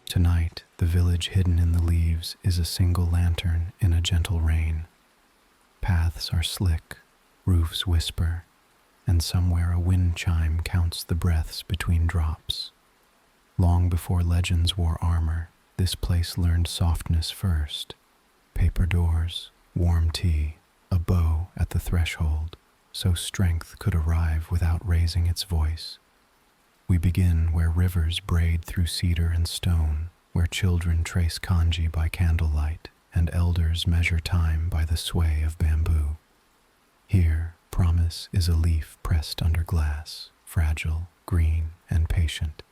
Tonight, the village hidden in the leaves is a single lantern in a gentle rain. Paths are slick, roofs whisper, and somewhere a wind chime counts the breaths between drops. Long before legends wore armor, this place learned softness first. Paper doors, warm tea, a bow at the threshold, so strength could arrive without raising its voice. We begin where rivers braid through cedar and stone, where children trace kanji by candlelight, and elders measure time by the sway of bamboo. Here, promise is a leaf pressed under glass, fragile, green, and patient.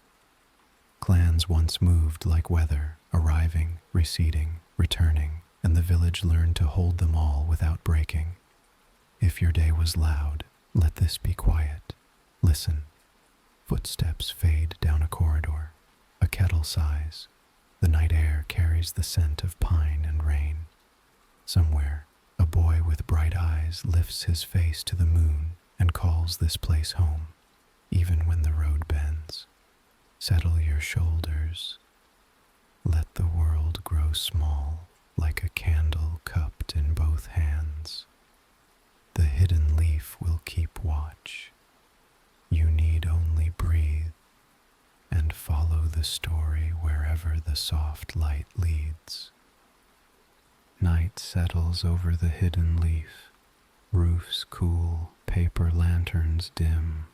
Clans once moved like weather, arriving, receding, returning, and the village learned to hold them all without breaking. If your day was loud, let this be quiet. Listen. Footsteps fade down a corridor. A kettle sighs. The night air carries the scent of pine and rain. Somewhere, a boy with bright eyes lifts his face to the moon and calls this place home, even when the road bends. Settle your shoulders. Let the world grow small, like a candle cupped in both hands. The hidden leaf will keep watch. You need only breathe and follow the story wherever the soft light leads. Night settles over the hidden leaf. Roofs cool, paper lanterns dim.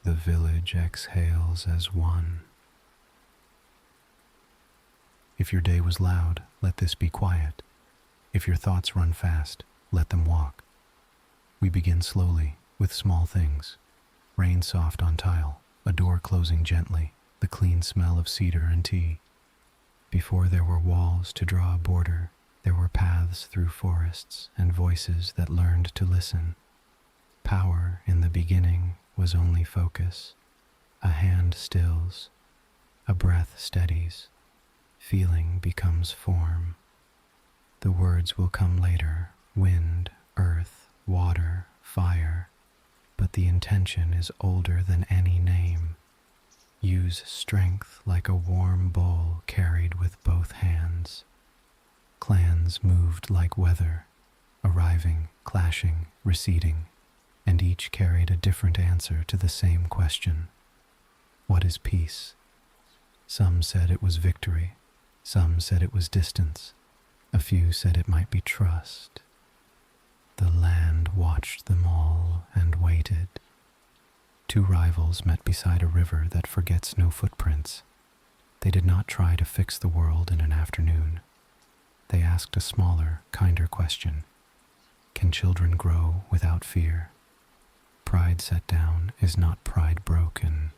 The village exhales as one. If your day was loud, let this be quiet. If your thoughts run fast, let them walk. We begin slowly, with small things. Rain soft on tile, a door closing gently, the clean smell of cedar and tea. Before there were walls to draw a border, there were paths through forests and voices that learned to listen. Power in the beginning was only focus. A hand stills, a breath steadies, feeling becomes form. The words will come later, wind, earth, water, fire, but the intention is older than any name. Use strength like a warm bowl carried with both hands. Clans moved like weather, arriving, clashing, receding, and each carried a different answer to the same question. What is peace? Some said it was victory. Some said it was distance. A few said it might be trust. The land watched them all and waited. Two rivals met beside a river that forgets no footprints. They did not try to fix the world in an afternoon. They asked a smaller, kinder question. Can children grow without fear? Pride set down is not pride broken.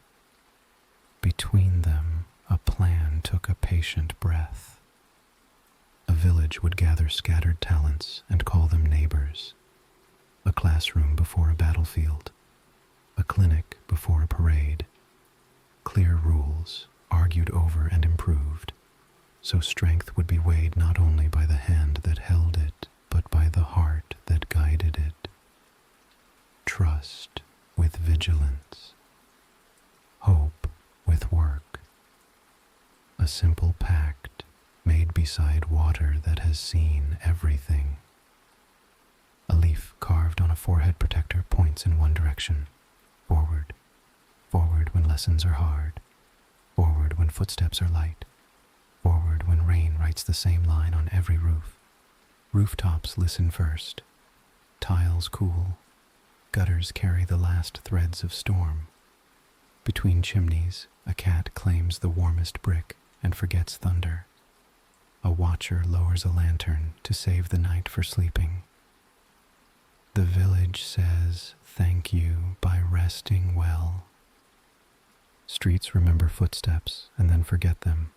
Between them, a plan took a patient breath. A village would gather scattered talents and call them neighbors. A classroom before a battlefield. A clinic before a parade. Clear rules, argued over and improved, so strength would be weighed not only by the hand that held it, but by the heart that guided it. Trust with vigilance. Hope with work. A simple pact made beside water that has seen everything. A leaf carved on a forehead protector points in one direction. Forward. Forward when lessons are hard. Forward when footsteps are light. Forward when rain writes the same line on every roof. Rooftops listen first. Tiles cool. Gutters carry the last threads of storm. Between chimneys, a cat claims the warmest brick and forgets thunder. A watcher lowers a lantern to save the night for sleeping. The village says thank you by resting well. Streets remember footsteps and then forget them.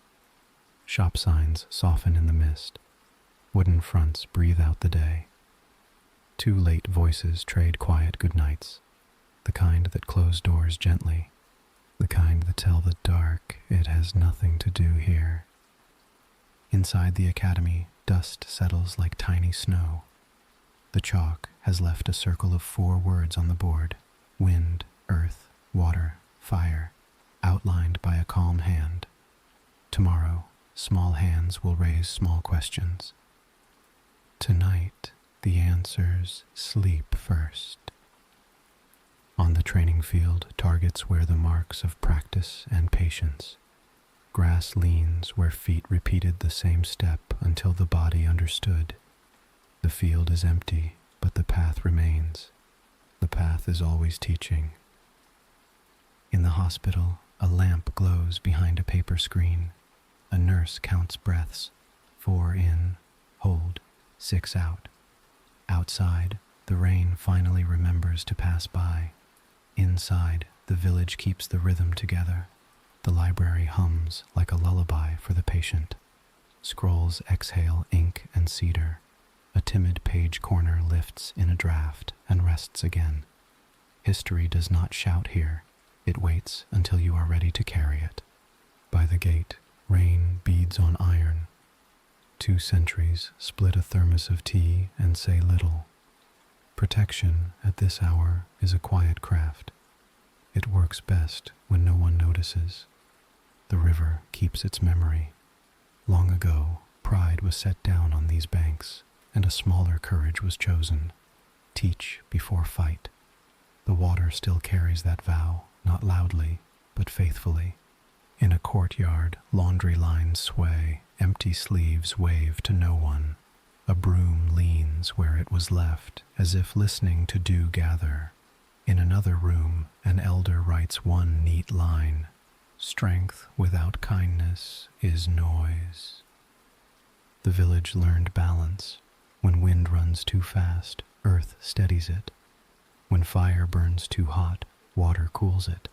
Shop signs soften in the mist. Wooden fronts breathe out the day. Two late voices trade quiet goodnights, the kind that close doors gently, the kind that tell the dark it has nothing to do here. Inside the academy, dust settles like tiny snow. The chalk has left a circle of 4 words on the board: wind, earth, water, fire, outlined by a calm hand. Tomorrow, small hands will raise small questions. Tonight, the answers sleep first. On the training field, targets wear the marks of practice and patience. Grass leans where feet repeated the same step until the body understood. The field is empty, but the path remains. The path is always teaching. In the hospital, a lamp glows behind a paper screen. A nurse counts breaths. 4 in, hold, 6 out. Outside, the rain finally remembers to pass by. Inside, the village keeps the rhythm together. The library hums like a lullaby for the patient. Scrolls exhale ink and cedar. A timid page corner lifts in a draft and rests again. History does not shout here. It waits until you are ready to carry it. By the gate, rain beads on iron. 2 sentries split a thermos of tea and say little. Protection at this hour is a quiet craft. It works best when no one notices. The river keeps its memory. Long ago, pride was set down on these banks, and a smaller courage was chosen. Teach before fight. The water still carries that vow, not loudly, but faithfully. In a courtyard, laundry lines sway, empty sleeves wave to no one. A broom leans where it was left, as if listening to dew gather. In another room, an elder writes one neat line. Strength without kindness is noise. The village learned balance. When wind runs too fast, earth steadies it. When fire burns too hot, water cools it.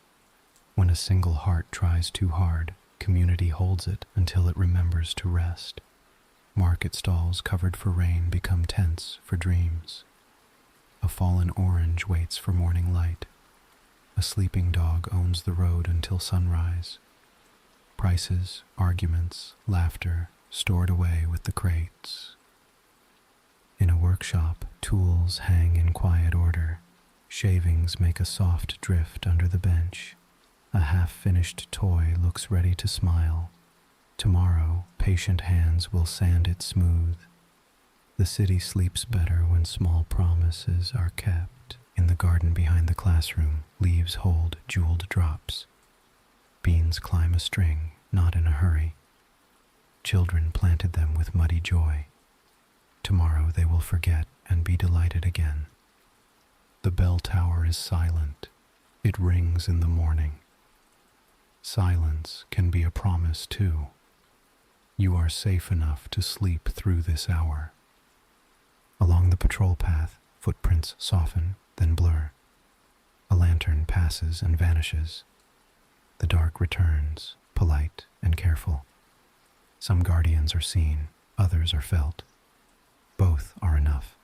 When a single heart tries too hard, community holds it until it remembers to rest. Market stalls covered for rain become tents for dreams. A fallen orange waits for morning light. A sleeping dog owns the road until sunrise. Prices, arguments, laughter, stored away with the crates. In a workshop, tools hang in quiet order. Shavings make a soft drift under the bench. A half-finished toy looks ready to smile. Tomorrow, patient hands will sand it smooth. The city sleeps better when small promises are kept. In the garden behind the classroom, leaves hold jeweled drops. Beans climb a string, not in a hurry. Children planted them with muddy joy. Tomorrow they will forget and be delighted again. The bell tower is silent. It rings in the morning. Silence can be a promise too. You are safe enough to sleep through this hour. Along the patrol path, footprints soften, then blur. A lantern passes and vanishes. The dark returns, polite and careful. Some guardians are seen, others are felt. Both are enough.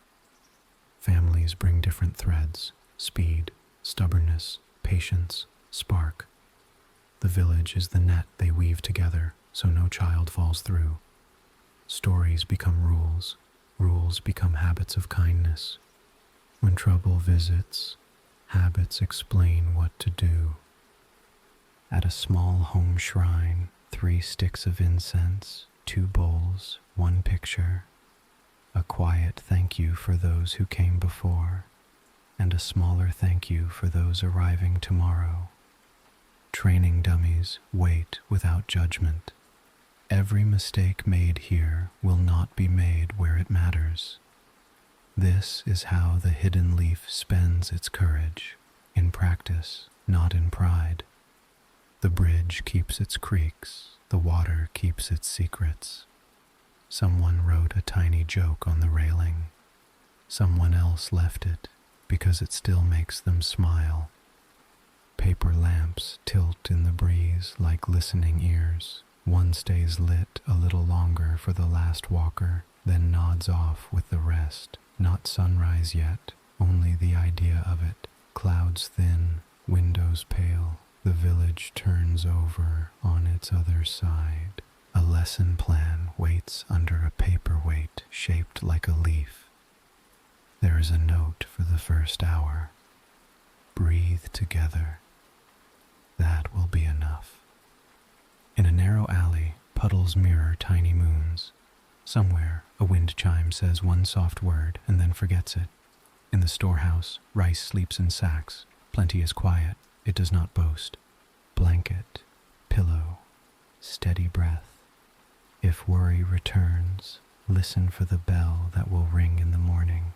Families bring different threads: speed, stubbornness, patience, spark. The village is the net they weave together, so no child falls through. Stories become rules. Rules become habits of kindness. When trouble visits, habits explain what to do. At a small home shrine, 3 sticks of incense, 2 bowls, 1 picture. A quiet thank you for those who came before, and a smaller thank you for those arriving tomorrow. Training dummies wait without judgment. Every mistake made here will not be made where it matters. This is how the hidden leaf spends its courage, in practice, not in pride. The bridge keeps its creaks, the water keeps its secrets. Someone wrote a tiny joke on the railing. Someone else left it because it still makes them smile. Paper lamps tilt in the breeze like listening ears. One stays lit a little longer for the last walker, then nods off with the rest. Not sunrise yet, only the idea of it. Clouds thin, windows pale. The village turns over on its other side. A lesson plan waits under a paperweight shaped like a leaf. There is a note for the first hour. Breathe together. That will be enough. In a narrow alley, puddles puddles mirror tiny moons. Somewhere, a wind chime says one soft word and then forgets it. In the storehouse, rice sleeps in sacks. Plenty is quiet. It does not boast. Blanket, pillow, steady breath. If worry returns, listen for the bell that will ring in the morning.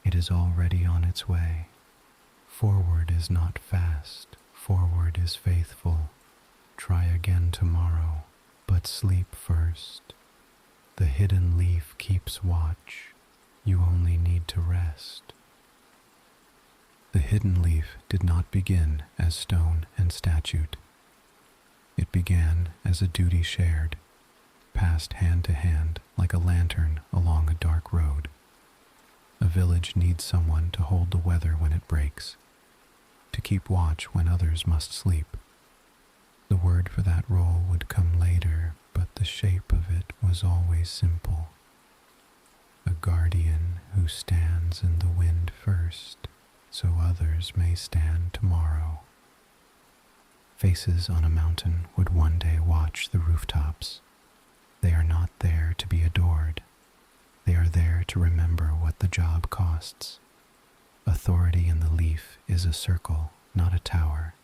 It is already on its way. Forward is not fast. Forward is faithful. Try again tomorrow, but sleep first. The hidden leaf keeps watch. You only need to rest. The hidden leaf did not begin as stone and statute. It began as a duty shared, passed hand to hand like a lantern along a dark road. A village needs someone to hold the weather when it breaks, to keep watch when others must sleep. The word for that role would come later, but the shape of it was always simple. A guardian who stands in the wind first, so others may stand tomorrow. Faces on a mountain would one day watch the rooftops. They are not there to be adored. They are there to remember what the job costs. Authority in the leaf is a circle, not a tower.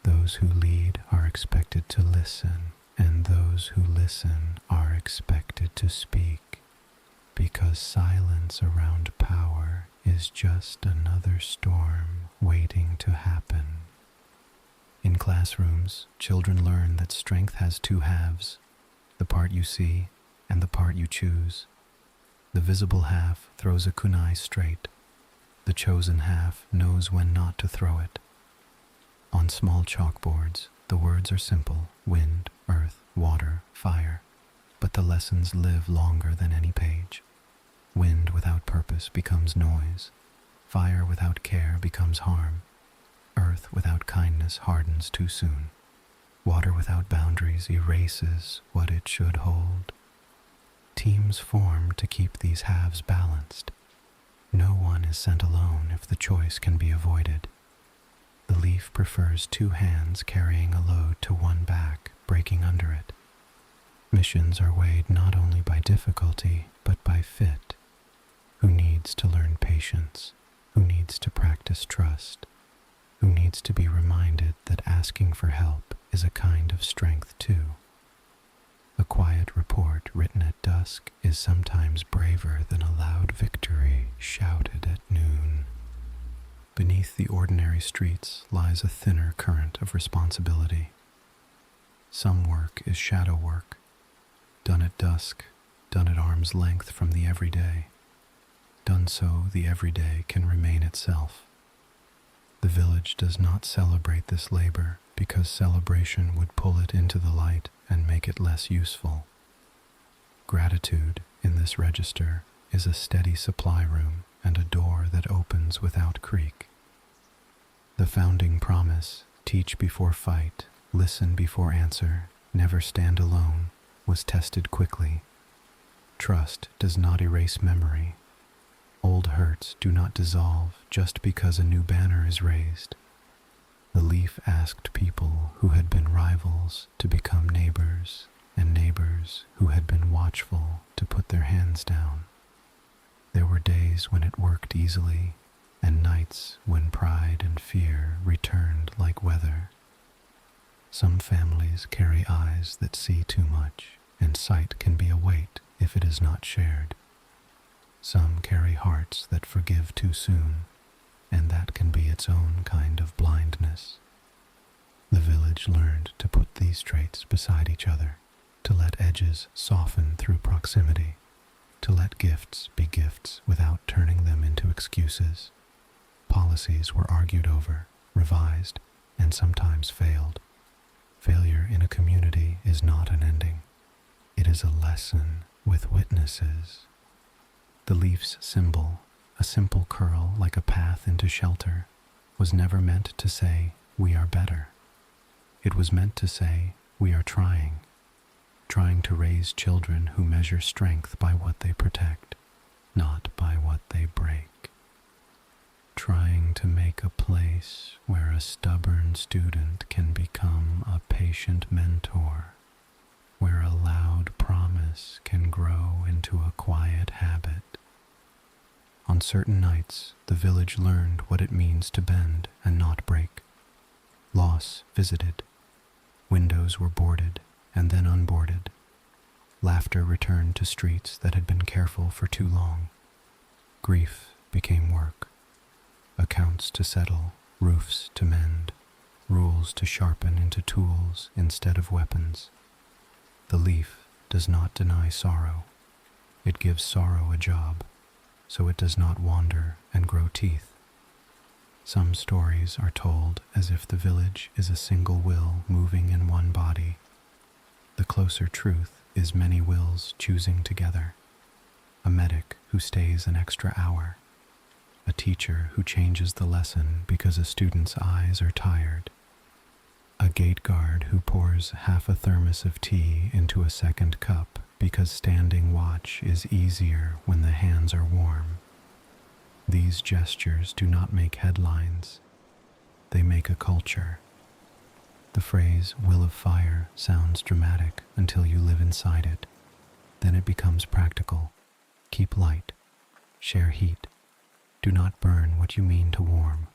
Those who lead are expected to listen, and those who listen are expected to speak, because silence around power is just another storm waiting to happen. In classrooms, children learn that strength has two halves, the part you see and the part you choose. The visible half throws a kunai straight. The chosen half knows when not to throw it. On small chalkboards, the words are simple: wind, earth, water, fire. But the lessons live longer than any page. Wind without purpose becomes noise. Fire without care becomes harm. Earth without kindness hardens too soon. Water without boundaries erases what it should hold. Teams form to keep these halves balanced. No one is sent alone if the choice can be avoided. The leaf prefers two hands carrying a load to one back, breaking under it. Missions are weighed not only by difficulty, but by fit. Who needs to learn patience? Who needs to practice trust? Who needs to be reminded that asking for help is a kind of strength too? A quiet report written at dusk is sometimes braver than a loud victory shouted at noon. Beneath the ordinary streets lies a thinner current of responsibility. Some work is shadow work, done at dusk, done at arm's length from the everyday. Done so, the everyday can remain itself. The village does not celebrate this labor because celebration would pull it into the light and make it less useful. Gratitude in this register is a steady supply room and a door that opens without creak. The founding promise, teach before fight, listen before answer, never stand alone, was tested quickly. Trust does not erase memory. Old hurts do not dissolve just because a new banner is raised. The leaf asked people who had been rivals to become neighbors, and neighbors who had been watchful to put their hands down. There were days when it worked easily, and nights when pride and fear returned like weather. Some families carry eyes that see too much, and sight can be a weight if it is not shared. Some carry hearts that forgive too soon, and that can be its own kind of blindness. The village learned to put these traits beside each other, to let edges soften through proximity, to let gifts be gifts without turning them into excuses. Policies were argued over, revised, and sometimes failed. Failure in a community is not an ending. It is a lesson with witnesses. The leaf's symbol, a simple curl like a path into shelter, was never meant to say, "We are better." It was meant to say, "We are trying to raise children who measure strength by what they protect, not by what they break. Trying to make a place where a stubborn student can become a patient mentor, where a loud certain nights, the village learned what it means to bend and not break. Loss visited. Windows were boarded and then unboarded. Laughter returned to streets that had been careful for too long. Grief became work. Accounts to settle, roofs to mend, rules to sharpen into tools instead of weapons. The leaf does not deny sorrow. It gives sorrow a job, so it does not wander and grow teeth. Some stories are told as if the village is a single will moving in one body. The closer truth is many wills choosing together. A medic who stays an extra hour. A teacher who changes the lesson because a student's eyes are tired. A gate guard who pours half a thermos of tea into a second cup because standing watch is easier when the hands are warm. These gestures do not make headlines. They make a culture. The phrase "will of fire" sounds dramatic until you live inside it. Then it becomes practical. Keep light. Share heat. Do not burn what you mean to warm.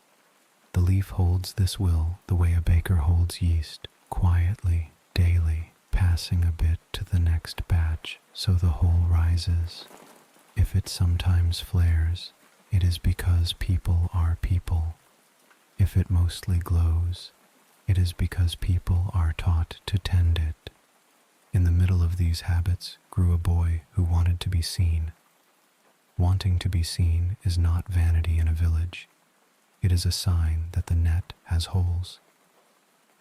The leaf holds this will the way a baker holds yeast, quietly, daily, passing a bit to the next batch so the whole rises. If it sometimes flares, it is because people are people. If it mostly glows, it is because people are taught to tend it. In the middle of these habits grew a boy who wanted to be seen. Wanting to be seen is not vanity in a village. It is a sign that the net has holes.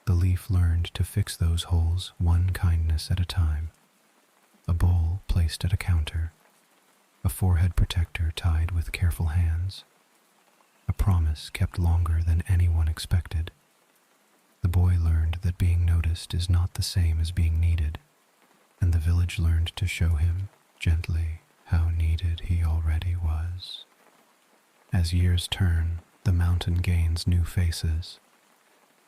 The leaf learned to fix those holes one kindness at a time. A bowl placed at a counter. A forehead protector tied with careful hands. A promise kept longer than anyone expected. The boy learned that being noticed is not the same as being needed, and the village learned to show him, gently, how needed he already was. As years turn, the mountain gains new faces.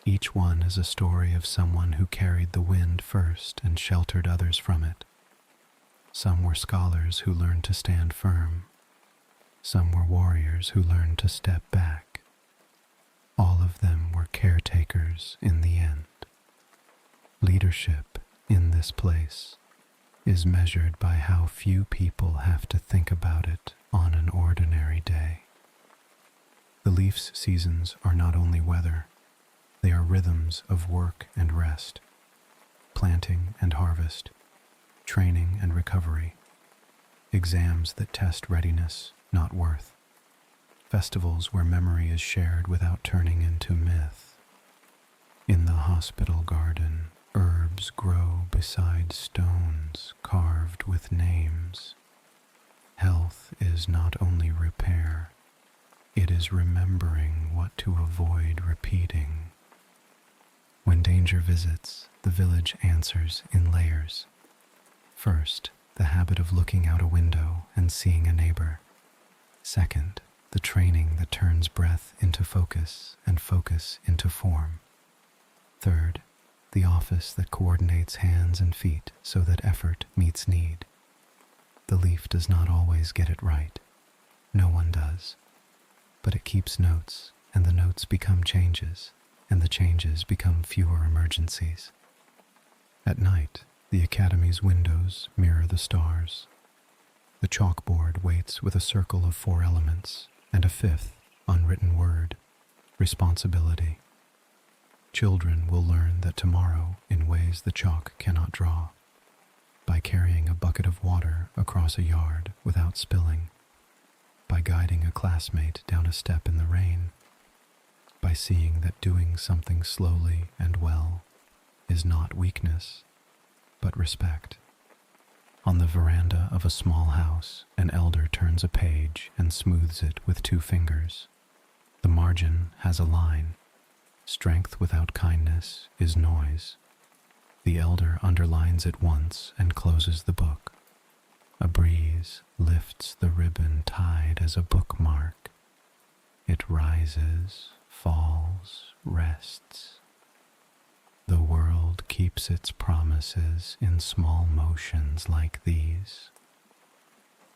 Each one is a story of someone who carried the wind first and sheltered others from it. Some were scholars who learned to stand firm. Some were warriors who learned to step back. All of them were caretakers in the end. Leadership in this place is measured by how few people have to think about it on an ordinary day. The leaf's seasons are not only weather, they are rhythms of work and rest, planting and harvest, training and recovery, exams that test readiness, not worth, festivals where memory is shared without turning into myth. In the hospital garden, herbs grow beside stones carved with names. Health is not only repair, it is remembering what to avoid repeating. When danger visits, the village answers in layers. First, the habit of looking out a window and seeing a neighbor. Second, the training that turns breath into focus and focus into form. Third, the office that coordinates hands and feet so that effort meets need. The leaf does not always get it right. No one does. But it keeps notes, and the notes become changes, and the changes become fewer emergencies. At night, the academy's windows mirror the stars. The chalkboard waits with a circle of 4 elements and a 5th unwritten word: responsibility. Children will learn that tomorrow in ways the chalk cannot draw. By carrying a bucket of water across a yard without spilling. By guiding a classmate down a step in the rain. By seeing that doing something slowly and well is not weakness, but respect. On the veranda of a small house, an elder turns a page and smooths it with 2 fingers. The margin has a line. Strength without kindness is noise. The elder underlines it once and closes the book. A breeze lifts the ribbon tied as a bookmark. It rises, falls, rests. The world keeps its promises in small motions like these.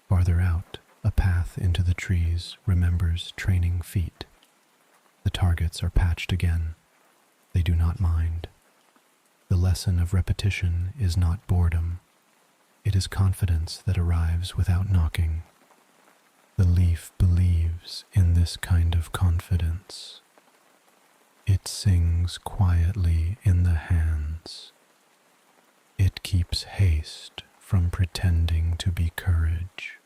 Farther out, A path into the trees remembers training feet. The targets are patched again. They do not mind. The lesson of repetition is not boredom. It is confidence that arrives without knocking. The leaf believes in this kind of confidence. It sings quietly in the hands. It keeps haste from pretending to be courage.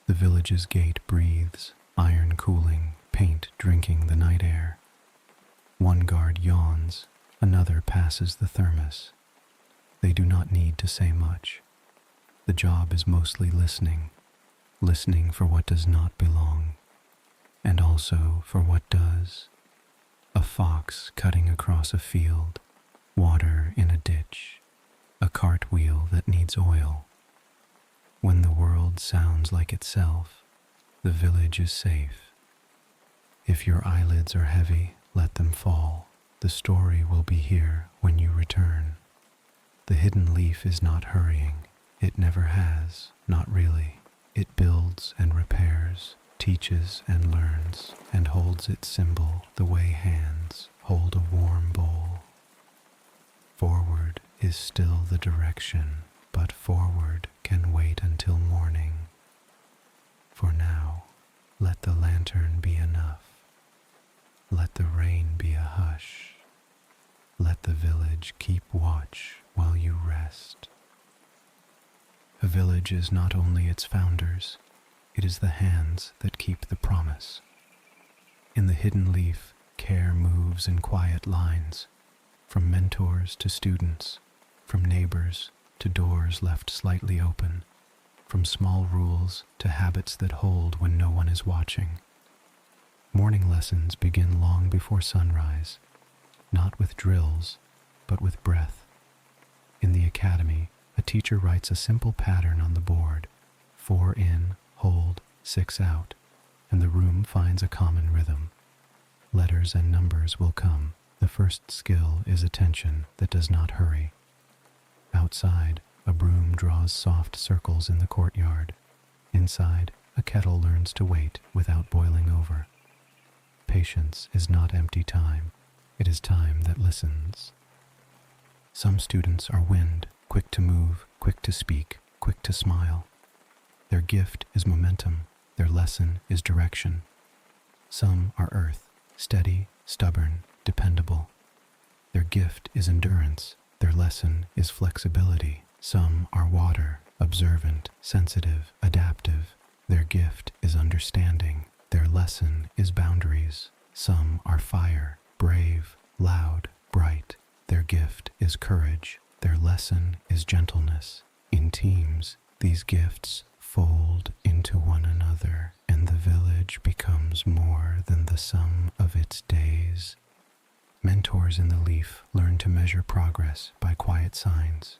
The village's gate breathes, iron cooling, paint drinking the night air. One guard yawns, another passes the thermos. They do not need to say much. The job is mostly listening, listening for what does not belong, and also for what does. A fox cutting across a field, water in a ditch, a cartwheel that needs oil. When the world sounds like itself, the village is safe. If your eyelids are heavy, let them fall. The story will be here when you return. The hidden leaf is not hurrying. It never has, not really. It builds and repairs, teaches and learns, and holds its symbol the way hands hold a warm bowl. Forward is still the direction, but forward can wait until morning. For now, let the lantern be enough. Let the rain be a hush. Let the village keep watch while you rest. A village is not only its founders, it is the hands that keep the promise. In the hidden leaf, care moves in quiet lines, from mentors to students, from neighbors to doors left slightly open, from small rules to habits that hold when no one is watching. Morning lessons begin long before sunrise, not with drills, but with breath. In the academy, a teacher writes a simple pattern on the board: 4 in, hold, 6 out, and the room finds a common rhythm. Letters and numbers will come. The first skill is attention that does not hurry. Outside, a broom draws soft circles in the courtyard. Inside, a kettle learns to wait without boiling over. Patience is not empty time. It is time that listens. Some students are wind, quick to move, quick to speak, quick to smile. Their gift is momentum. Their lesson is direction. Some are earth, steady, stubborn, dependable. Their gift is endurance. Their lesson is flexibility. Some are water, observant, sensitive, adaptive. Their gift is understanding. Their lesson is boundaries. Some are fire, brave, loud, bright. Their gift is courage. Their lesson is gentleness. In teams, these gifts fold into one another, and the village becomes more than the sum of its days. Mentors in the leaf learn to measure progress by quiet signs.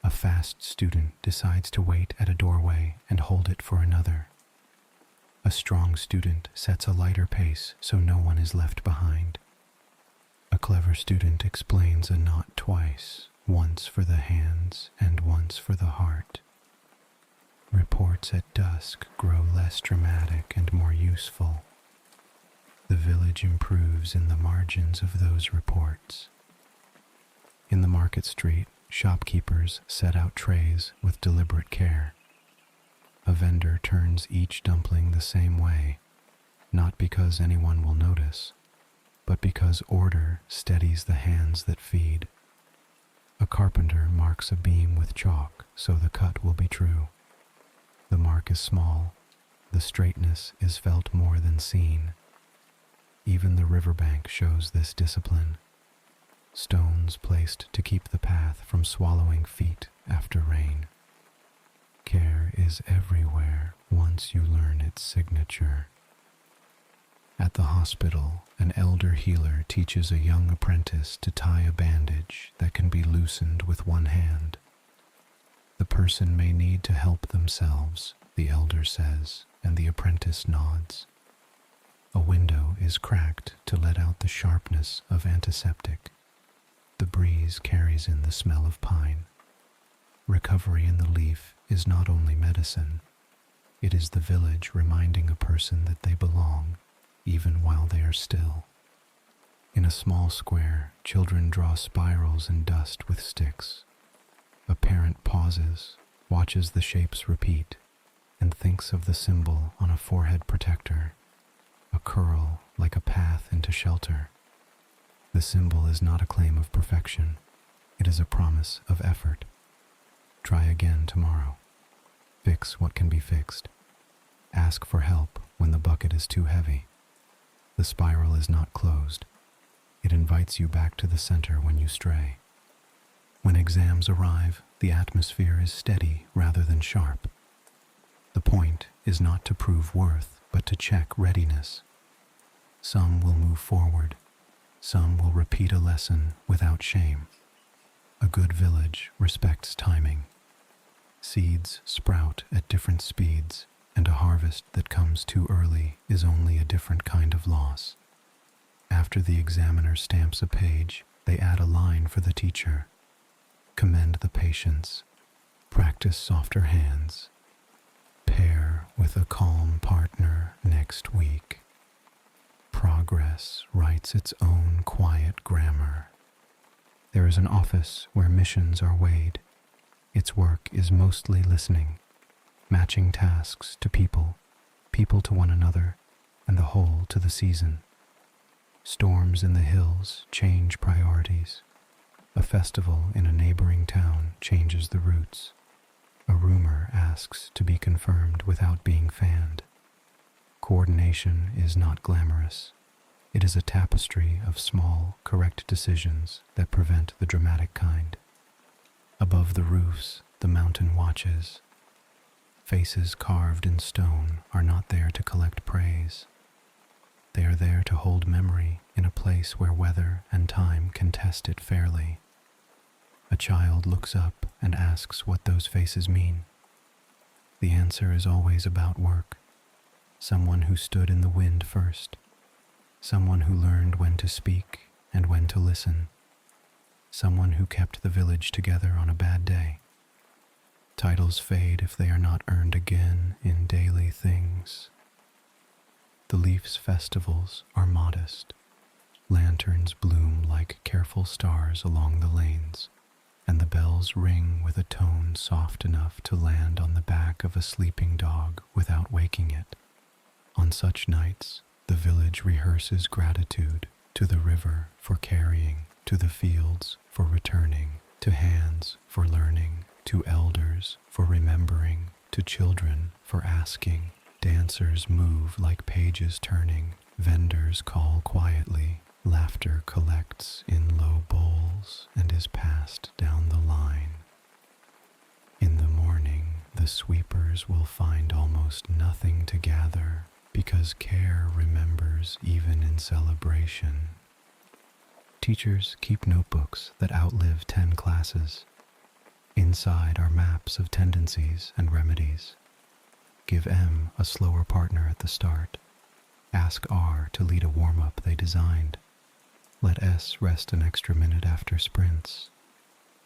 A fast student decides to wait at a doorway and hold it for another. A strong student sets a lighter pace so no one is left behind. A clever student explains a knot twice, once for the hands and once for the heart. Reports at dusk grow less dramatic and more useful. The village improves in the margins of those reports. In the market street, shopkeepers set out trays with deliberate care. A vendor turns each dumpling the same way, not because anyone will notice, but because order steadies the hands that feed. A carpenter marks a beam with chalk so the cut will be true. The mark is small. The straightness is felt more than seen. Even the riverbank shows this discipline. Stones placed to keep the path from swallowing feet after rain. Care is everywhere once you learn its signature. At the hospital, an elder healer teaches a young apprentice to tie a bandage that can be loosened with one hand. The person may need to help themselves, the elder says, and the apprentice nods. A window is cracked to let out the sharpness of antiseptic. The breeze carries in the smell of pine. Recovery in the leaf is not only medicine, It is the village reminding a person that they belong, even while they are still. In a small square, children draw spirals in dust with sticks. A parent pauses, watches the shapes repeat, and thinks of the symbol on a forehead protector, a curl like a path into shelter. The symbol is not a claim of perfection. It is a promise of effort. Try again tomorrow. Fix what can be fixed. Ask for help when the bucket is too heavy. The spiral is not closed. It invites you back to the center when you stray. When exams arrive, the atmosphere is steady rather than sharp. The point is not to prove worth, but to check readiness. Some will move forward. Some will repeat a lesson without shame. A good village respects timing. Seeds sprout at different speeds, and a harvest that comes too early is only a different kind of loss. After the examiner stamps a page, they add a line for the teacher. Commend the patience. Practice softer hands. Pair with a calm partner next week. Progress writes its own quiet grammar. There is an office where missions are weighed. Its work is mostly listening, matching tasks to people, people to one another, and the whole to the season. Storms in the hills change priorities. A festival in a neighboring town changes the routes. A rumor asks to be confirmed without being fanned. Coordination is not glamorous. It is a tapestry of small, correct decisions that prevent the dramatic kind. Above the roofs, the mountain watches. Faces carved in stone are not there to collect praise. They are there to hold memory in a place where weather and time can test it fairly. A child looks up and asks what those faces mean. The answer is always about work. Someone who stood in the wind first. Someone who learned when to speak and when to listen. Someone who kept the village together on a bad day. Titles fade if they are not earned again in daily things. The Leaf's festivals are modest. Lanterns bloom like careful stars along the lanes, and the bells ring with a tone soft enough to land on the back of a sleeping dog without waking it. On such nights, the village rehearses gratitude to the river for carrying, to the fields for returning, to hands for learning, to elders for remembering, to children for asking. Dancers move like pages turning, vendors call quietly, laughter collects in low bowls and is passed down the line. In the morning, the sweepers will find almost nothing to gather because care remembers even in celebration. Teachers keep notebooks that outlive 10 classes. Inside are maps of tendencies and remedies. Give M a slower partner at the start. Ask R to lead a warm-up they designed. Let S rest an extra minute after sprints.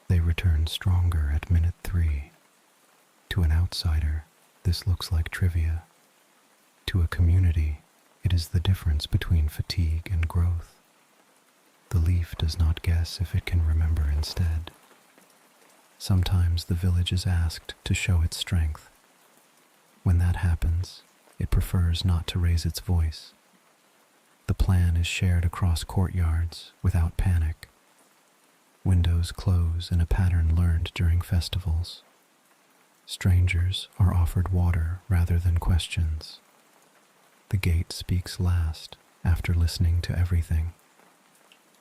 They return stronger at minute 3. To an outsider, this looks like trivia. To a community, it is the difference between fatigue and growth. The leaf does not guess if it can remember instead. Sometimes the village is asked to show its strength. When that happens, it prefers not to raise its voice. The plan is shared across courtyards without panic. Windows close in a pattern learned during festivals. Strangers are offered water rather than questions. The gate speaks last after listening to everything.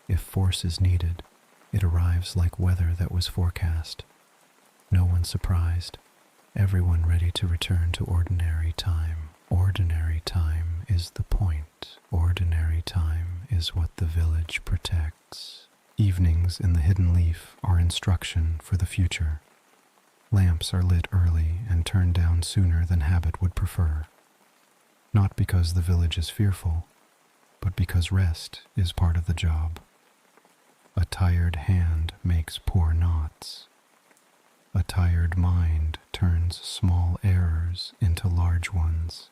If force is needed, it arrives like weather that was forecast. No one surprised, everyone ready to return to ordinary time. Ordinary time is the point. Ordinary time is what the village protects. Evenings in the Hidden Leaf are instruction for the future. Lamps are lit early and turned down sooner than habit would prefer. Not because the village is fearful, but because rest is part of the job. A tired hand makes poor knots. A tired mind turns small errors into large ones.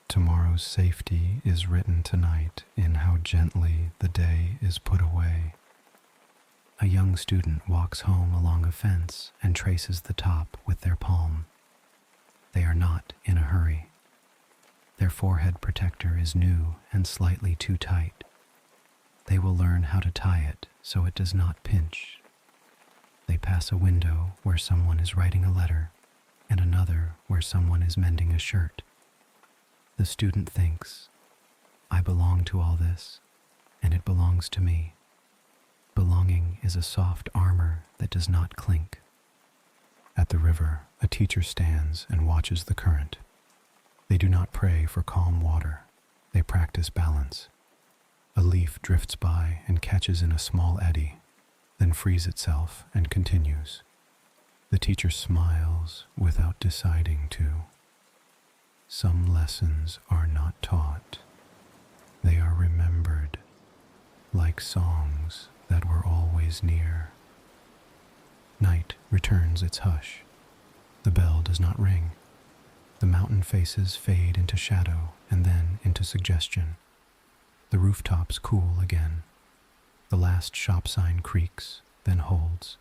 Tomorrow's safety is written tonight in how gently the day is put away. A young student walks home along a fence and traces the top with their palm. They are not in a hurry. Their forehead protector is new and slightly too tight. They will learn how to tie it so it does not pinch. They pass a window where someone is writing a letter and another where someone is mending a shirt. The student thinks, I belong to all this, and it belongs to me. Belonging is a soft armor that does not clink. At the river, a teacher stands and watches the current. They do not pray for calm water. They practice balance. A leaf drifts by and catches in a small eddy, then frees itself and continues. The teacher smiles without deciding to. Some lessons are not taught. They are remembered, like songs that were always near. Night returns its hush. The bell does not ring. The mountain faces fade into shadow and then into suggestion. The rooftops cool again. The last shop sign creaks, then holds.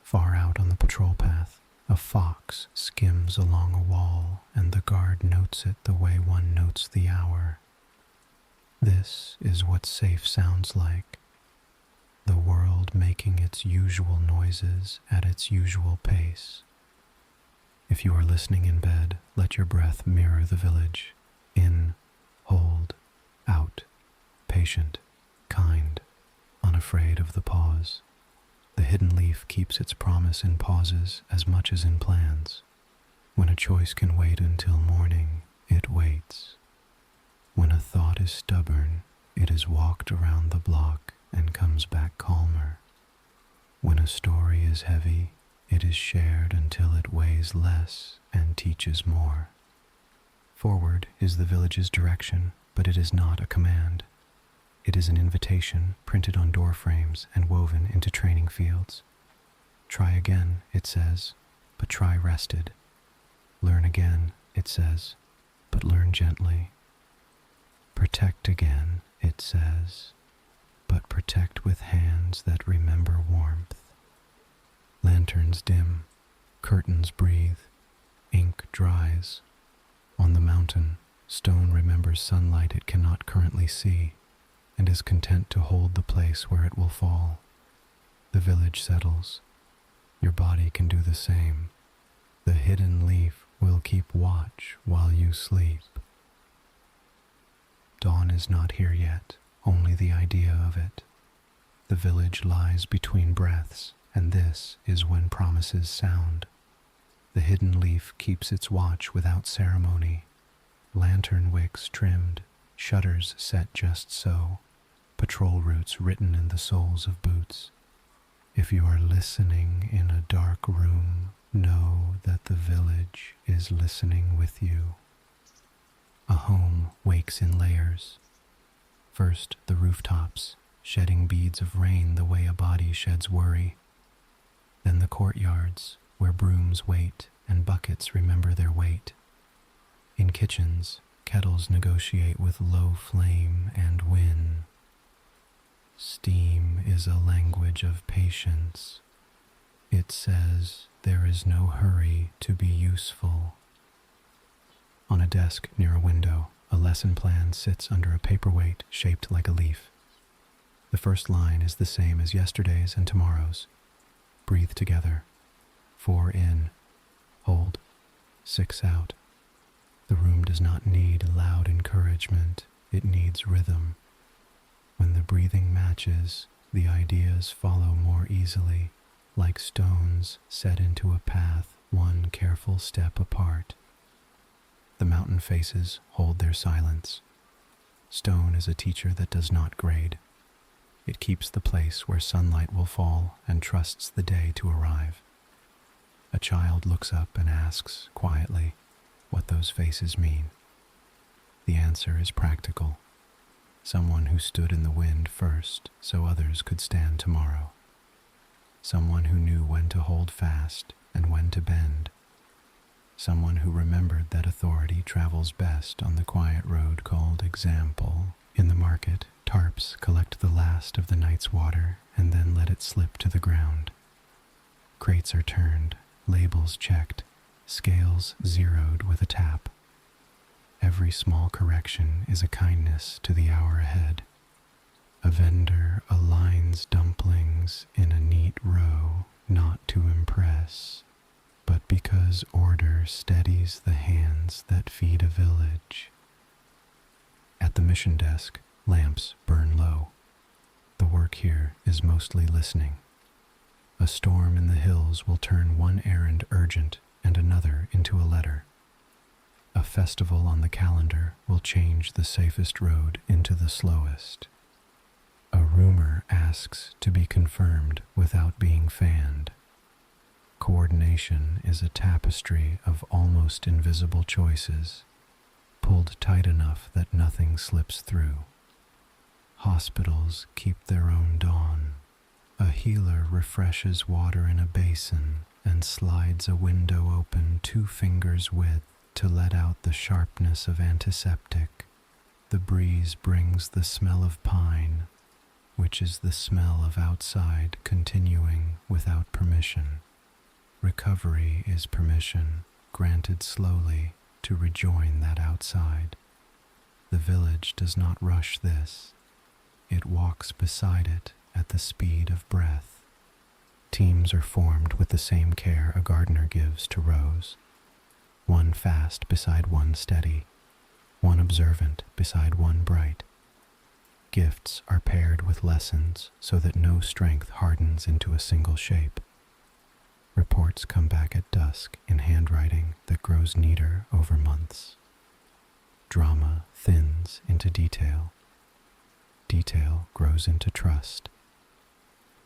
Far out on the patrol path, a fox skims along a wall, and the guard notes it the way one notes the hour. This is what safe sounds like. The world making its usual noises at its usual pace. If you are listening in bed, let your breath mirror the village. In, hold, out, patient, kind, unafraid of the pause. The hidden leaf keeps its promise in pauses as much as in plans. When a choice can wait until morning, it waits. When a thought is stubborn, it is walked around the block and comes back calmer. When a story is heavy, it is shared until it weighs less and teaches more. Forward is the village's direction, but it is not a command. It is an invitation printed on door frames and woven into training fields. Try again, it says, but try rested. Learn again, it says, but learn gently. Protect again, it says, but protect with hands that remember warmth. Lanterns dim, curtains breathe, ink dries. On the mountain, stone remembers sunlight it cannot currently see, and is content to hold the place where it will fall. The village settles. Your body can do the same. The hidden leaf will keep watch while you sleep. Dawn is not here yet, only the idea of it. The village lies between breaths, and this is when promises sound. The hidden leaf keeps its watch without ceremony. Lantern wicks trimmed, shutters set just so, patrol routes written in the soles of boots. If you are listening in a dark room, know that the village is listening with you. A home wakes in layers. First, the rooftops, shedding beads of rain the way a body sheds worry. Then the courtyards, where brooms wait and buckets remember their weight. In kitchens, kettles negotiate with low flame and win. Steam is a language of patience. It says there is no hurry to be useful. On a desk near a window, a lesson plan sits under a paperweight shaped like a leaf. The first line is the same as yesterday's and tomorrow's. Breathe together. 4 in. Hold. 6 out. The room does not need loud encouragement. It needs rhythm. When the breathing matches, the ideas follow more easily, like stones set into a path, one careful step apart. The mountain faces hold their silence. Stone is a teacher that does not grade. It keeps the place where sunlight will fall and trusts the day to arrive. A child looks up and asks, quietly, what those faces mean. The answer is practical. Someone who stood in the wind first so others could stand tomorrow. someone who knew when to hold fast and when to bend, someone who remembered that authority travels best on the quiet road called example. In the market, tarps collect the last of the night's water and then let it slip to the ground. Crates are turned, labels checked, scales zeroed with a tap. Every small correction is a kindness to the hour ahead. A vendor aligns dumplings in a neat row, not to impress, but because order steadies the hands that feed a village. At the mission desk, lamps burn low. The work here is mostly listening. A storm in the hills will turn one errand urgent and another into a letter. A festival on the calendar will change the safest road into the slowest. A rumor asks to be confirmed without being fanned. Coordination is a tapestry of almost invisible choices, pulled tight enough that nothing slips through. Hospitals keep their own dawn. A healer refreshes water in a basin and slides a window open 2 fingers width to let out the sharpness of antiseptic. The breeze brings the smell of pine, which is the smell of outside continuing without permission. Recovery is permission, granted slowly, to rejoin that outside. The village does not rush this. It walks beside it at the speed of breath. Teams are formed with the same care a gardener gives to rows. One fast beside one steady, one observant beside one bright. Gifts are paired with lessons so that no strength hardens into a single shape. Reports come back at dusk in handwriting that grows neater over months. Drama thins into detail. Detail grows into trust.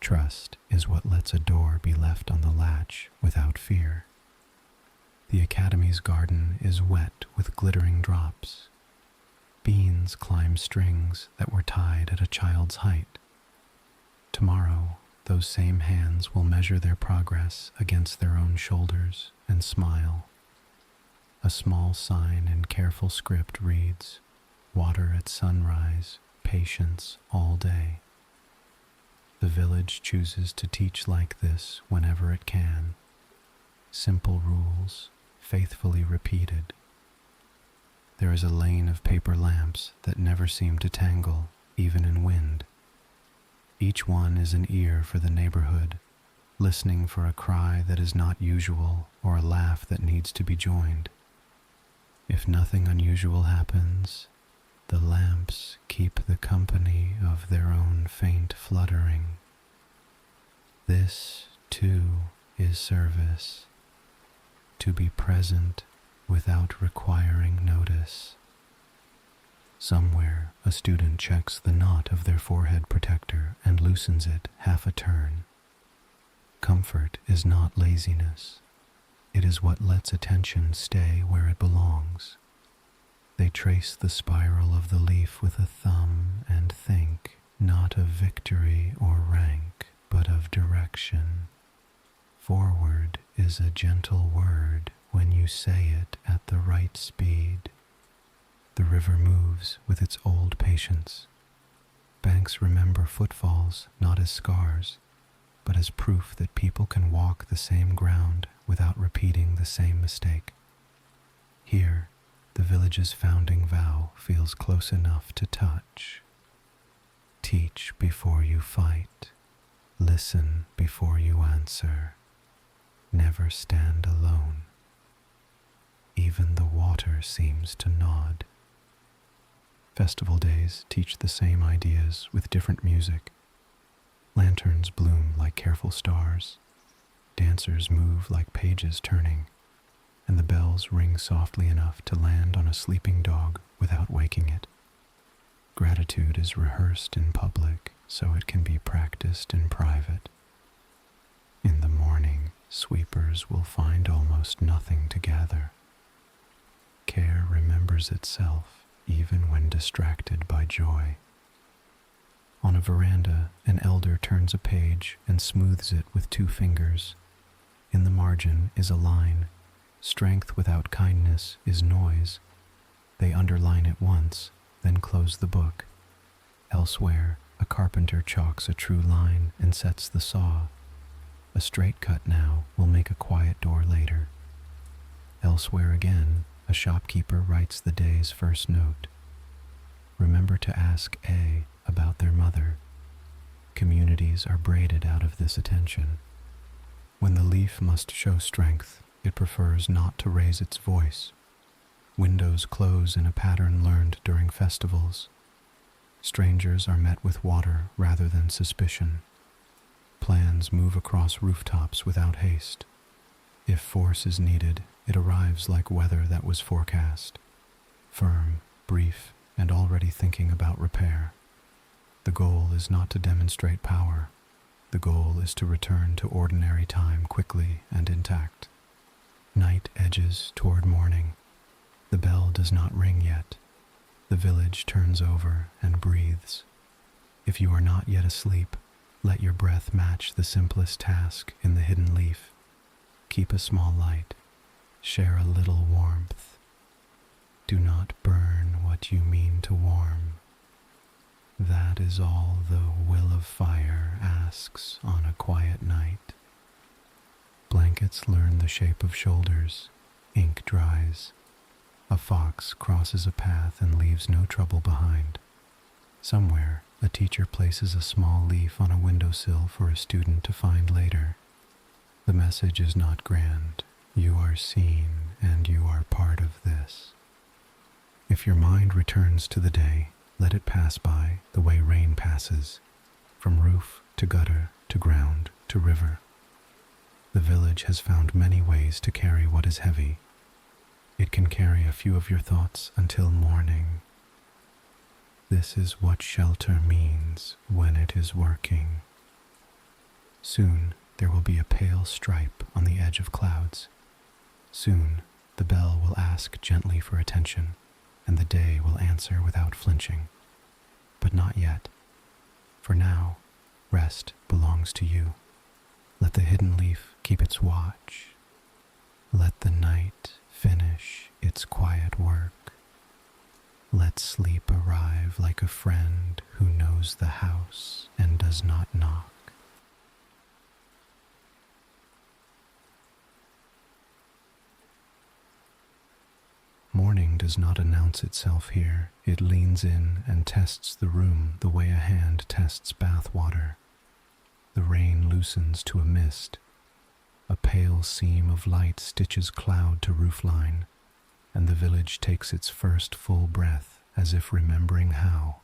Trust is what lets a door be left on the latch without fear. The academy's garden is wet with glittering drops. Beans climb strings that were tied at a child's height. Tomorrow, those same hands will measure their progress against their own shoulders and smile. A small sign in careful script reads, "Water at sunrise, patience all day." The village chooses to teach like this whenever it can. Simple rules, faithfully repeated. There is a lane of paper lamps that never seem to tangle, even in wind. Each one is an ear for the neighborhood, listening for a cry that is not usual or a laugh that needs to be joined. If nothing unusual happens, the lamps keep the company of their own faint fluttering. This, too, is service. To be present without requiring notice. Somewhere, a student checks the knot of their forehead protector and loosens it half a turn. Comfort is not laziness. It is what lets attention stay where it belongs. They trace the spiral of the leaf with a thumb and think, not of victory or rank, but of direction. Forward is a gentle word when you say it at the right speed. The river moves with its old patience. Banks remember footfalls not as scars, but as proof that people can walk the same ground without repeating the same mistake. Here, the village's founding vow feels close enough to touch. Teach before you fight. Listen before you answer. Never stand alone. Even the water seems to nod. Festival days teach the same ideas with different music. Lanterns bloom like careful stars. Dancers move like pages turning, and the bells ring softly enough to land on a sleeping dog without waking it. Gratitude is rehearsed in public so it can be practiced in private. In the morning, sweepers will find almost nothing to gather. Care remembers itself even when distracted by joy. On a veranda, an elder turns a page and smooths it with 2 fingers. In the margin is a line. Strength without kindness is noise. They underline it once, then close the book. Elsewhere, a carpenter chalks a true line and sets the saw. A straight cut now will make a quiet door later. Elsewhere again, a shopkeeper writes the day's first note. Remember to ask A about their mother. Communities are braided out of this attention. When the leaf must show strength, it prefers not to raise its voice. Windows close in a pattern learned during festivals. Strangers are met with water rather than suspicion. Plans move across rooftops without haste. If force is needed, it arrives like weather that was forecast. Firm, brief, and already thinking about repair. The goal is not to demonstrate power. The goal is to return to ordinary time quickly and intact. Night edges toward morning. The bell does not ring yet. The village turns over and breathes. If you are not yet asleep, let your breath match the simplest task in the hidden leaf. Keep a small light. Share a little warmth. Do not burn what you mean to warm. That is all the will of fire asks on a quiet night. Blankets learn the shape of shoulders. Ink dries. A fox crosses a path and leaves no trouble behind. Somewhere, a teacher places a small leaf on a windowsill for a student to find later. The message is not grand. You are seen and you are part of this. If your mind returns to the day, let it pass by the way rain passes, from roof to gutter to ground to river. The village has found many ways to carry what is heavy. It can carry a few of your thoughts until morning. This is what shelter means when it is working. Soon there will be a pale stripe on the edge of clouds. Soon the bell will ask gently for attention, and the day will answer without flinching. But not yet. For now, rest belongs to you. Let the hidden leaf keep its watch. Let the night finish its quiet work. Let sleep arrive like a friend who knows the house and does not knock. Morning does not announce itself here. It leans in and tests the room the way a hand tests bath water. The rain loosens to a mist. A pale seam of light stitches cloud to roofline, and the village takes its first full breath as if remembering how.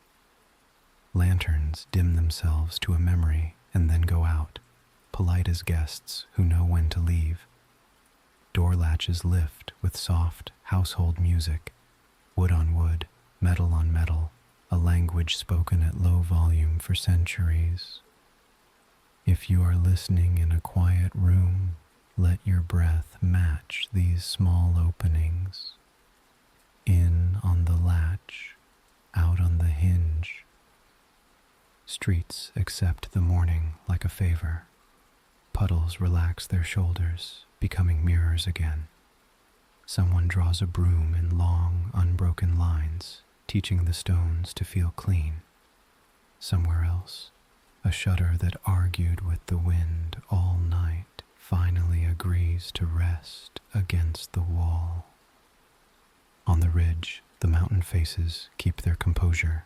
Lanterns dim themselves to a memory and then go out, polite as guests who know when to leave. Door latches lift with soft household music, wood on wood, metal on metal, a language spoken at low volume for centuries. If you are listening in a quiet room, let your breath match these small openings. In on the latch, out on the hinge. Streets accept the morning like a favor. Puddles relax their shoulders, becoming mirrors again. Someone draws a broom in long, unbroken lines, teaching the stones to feel clean. Somewhere else, a shutter that argued with the wind all night finally agrees to rest against the wall. On the ridge, the mountain faces keep their composure.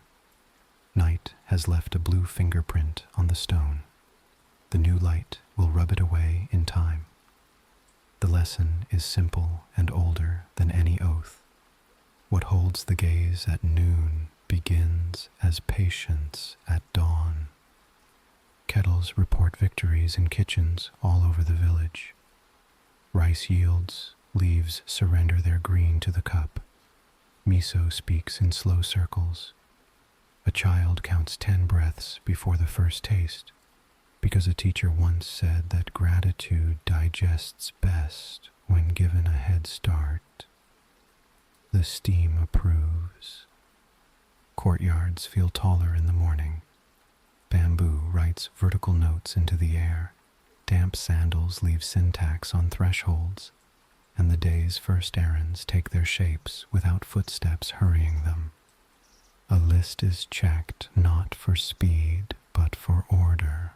Night has left a blue fingerprint on the stone. The new light will rub it away in time. The lesson is simple and older than any oath. What holds the gaze at noon begins as patience at dawn. Kettles report victories in kitchens all over the village. Rice yields, leaves surrender their green to the cup. Miso speaks in slow circles. A child counts 10 breaths before the first taste, because a teacher once said that gratitude digests best when given a head start. The steam approves. Courtyards feel taller in the morning. Bamboo writes vertical notes into the air. Damp sandals leave syntax on thresholds, and the day's first errands take their shapes without footsteps hurrying them. A list is checked not for speed, but for order.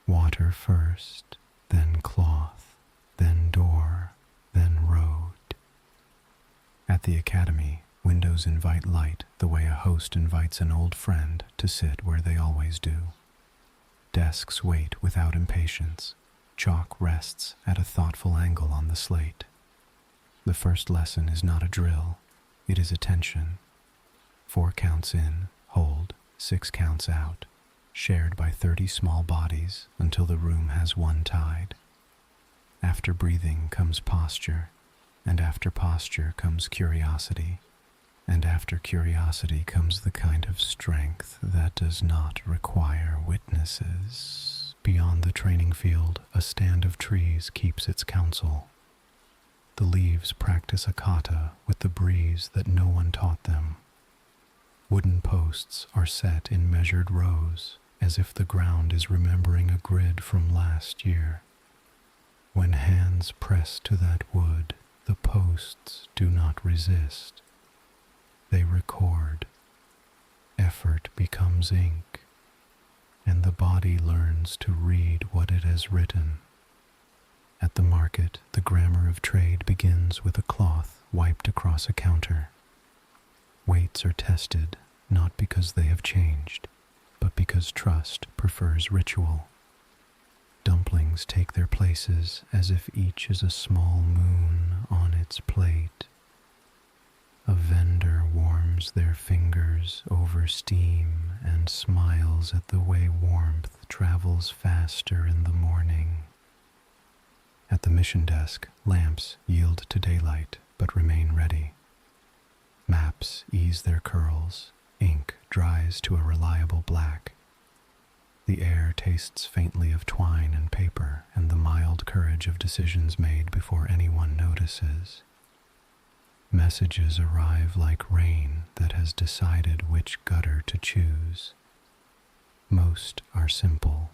Water first, then cloth, then door, then road. At the academy, windows invite light the way a host invites an old friend to sit where they always do. Desks wait without impatience. Chalk rests at a thoughtful angle on the slate. The first lesson is not a drill, it is attention. 4 counts in, hold, 6 counts out, shared by 30 small bodies until the room has one tide. After breathing comes posture, and after posture comes curiosity, and after curiosity comes the kind of strength that does not require witnesses. Beyond the training field, a stand of trees keeps its counsel. The leaves practice a kata with the breeze that no one taught them. Wooden posts are set in measured rows, as if the ground is remembering a grid from last year. When hands press to that wood, the posts do not resist. They record. Effort becomes ink, and the body learns to read what it has written. At the market, the grammar of trade begins with a cloth wiped across a counter. Weights are tested, not because they have changed, but because trust prefers ritual. Dumplings take their places as if each is a small moon on its plate. A vendor warms their fingers over steam and smiles at the way warmth travels faster in the morning. At the mission desk, lamps yield to daylight but remain ready. Maps ease their curls, ink dries to a reliable black. The air tastes faintly of twine and paper and the mild courage of decisions made before anyone notices. Messages arrive like rain that has decided which gutter to choose. Most are simple.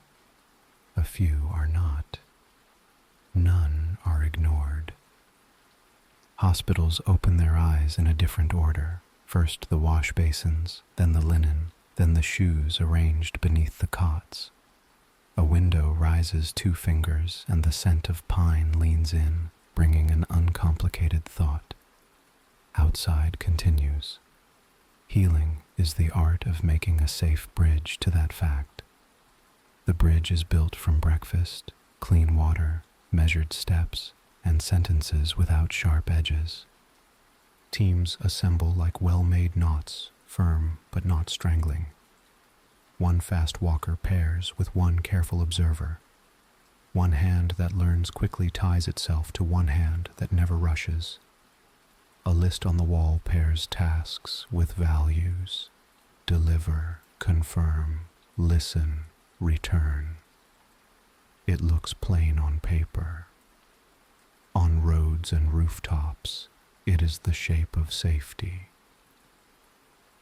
A few are not. None are ignored. Hospitals open their eyes in a different order. First the wash basins, then the linen, then the shoes arranged beneath the cots. A window rises 2 fingers and the scent of pine leans in, bringing an uncomplicated thought. Outside continues. Healing is the art of making a safe bridge to that fact. The bridge is built from breakfast, clean water, measured steps, and sentences without sharp edges. Teams assemble like well-made knots, firm but not strangling. One fast walker pairs with one careful observer. One hand that learns quickly ties itself to one hand that never rushes. A list on the wall pairs tasks with values. Deliver, confirm, listen, return. It looks plain on paper. On roads and rooftops, it is the shape of safety.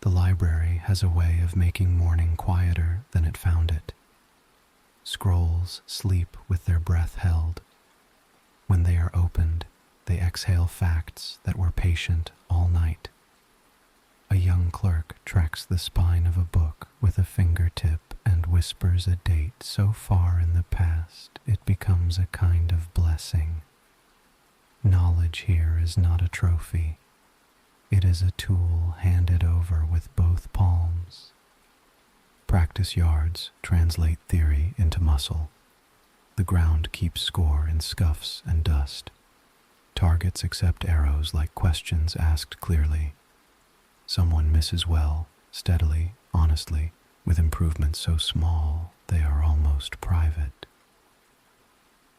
The library has a way of making morning quieter than it found it. Scrolls sleep with their breath held. When they are opened, they exhale facts that were patient all night. A young clerk tracks the spine of a book with a fingertip and whispers a date so far in the past it becomes a kind of blessing. Knowledge here is not a trophy. It is a tool handed over with both palms. Practice yards translate theory into muscle. The ground keeps score in scuffs and dust. Targets accept arrows like questions asked clearly. Someone misses well, steadily, honestly, with improvements so small they are almost private.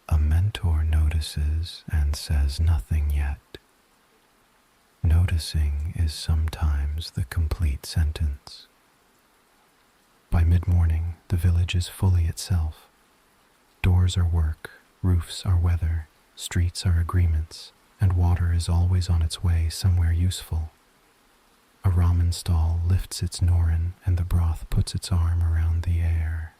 A mentor notices and says nothing yet. Noticing is sometimes the complete sentence. By mid-morning, the village is fully itself. Doors are work, roofs are weather, streets are agreements, and water is always on its way somewhere useful. A ramen stall lifts its norin and the broth puts its arm around the air.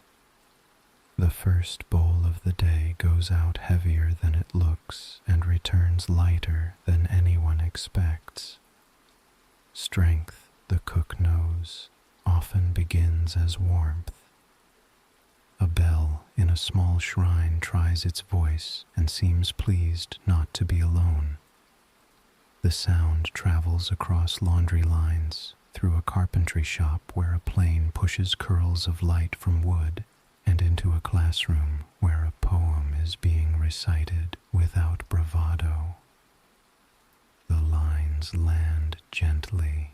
The first bowl of the day goes out heavier than it looks and returns lighter than anyone expects. Strength, the cook knows, often begins as warmth. A bell in a small shrine tries its voice and seems pleased not to be alone. The sound travels across laundry lines, through a carpentry shop where a plane pushes curls of light from wood, and into a classroom where a poem is being recited without bravado. The lines land gently.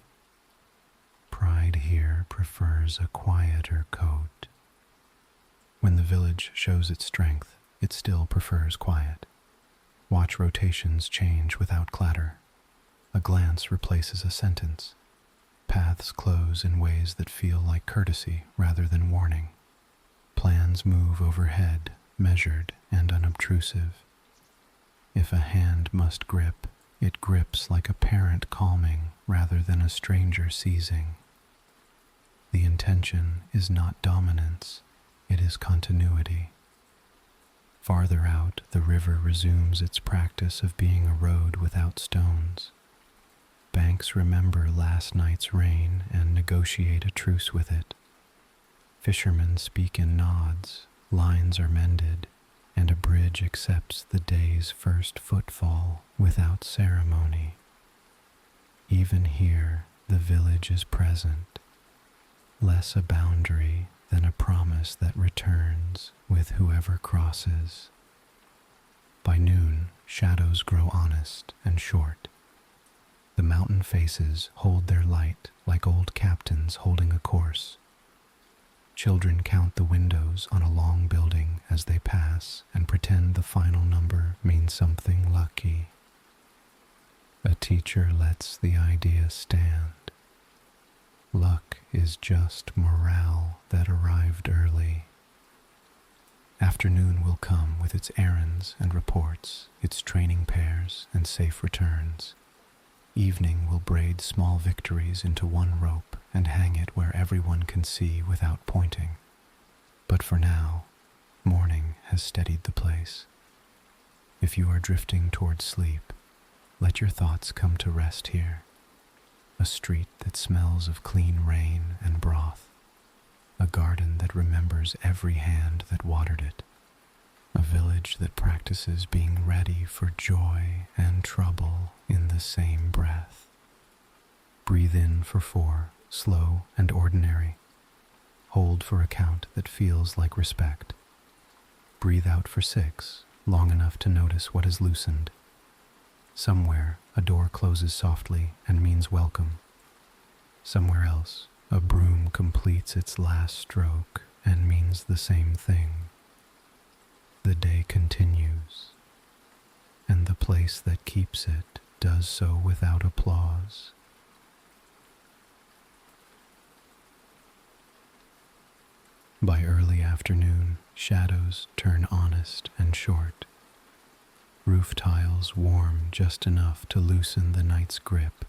Pride here prefers a quieter coat. When the village shows its strength, it still prefers quiet. Watch rotations change without clatter. A glance replaces a sentence. Paths close in ways that feel like courtesy rather than warning. Plans move overhead, measured and unobtrusive. If a hand must grip, it grips like a parent calming rather than a stranger seizing. The intention is not dominance, it is continuity. Farther out, the river resumes its practice of being a road without stones. Banks remember last night's rain and negotiate a truce with it. Fishermen speak in nods, lines are mended, and a bridge accepts the day's first footfall without ceremony. Even here, the village is present, less a boundary than a promise that returns with whoever crosses. By noon, shadows grow honest and short. The mountain faces hold their light like old captains holding a course. Children count the windows on a long building as they pass and pretend the final number means something lucky. A teacher lets the idea stand. Luck is just morale that arrived early. Afternoon will come with its errands and reports, its training pairs and safe returns. Evening will braid small victories into one rope and hang it where everyone can see without pointing. But for now, morning has steadied the place. If you are drifting towards sleep, let your thoughts come to rest here. A street that smells of clean rain and broth. A garden that remembers every hand that watered it. A village that practices being ready for joy and trouble in the same breath. Breathe in for 4, slow and ordinary. Hold for a count that feels like respect. Breathe out for 6, long enough to notice what is loosened. Somewhere, a door closes softly and means welcome. Somewhere else, a broom completes its last stroke and means the same thing. The day continues, and the place that keeps it does so without applause. By early afternoon, shadows turn honest and short. Roof tiles warm just enough to loosen the night's grip,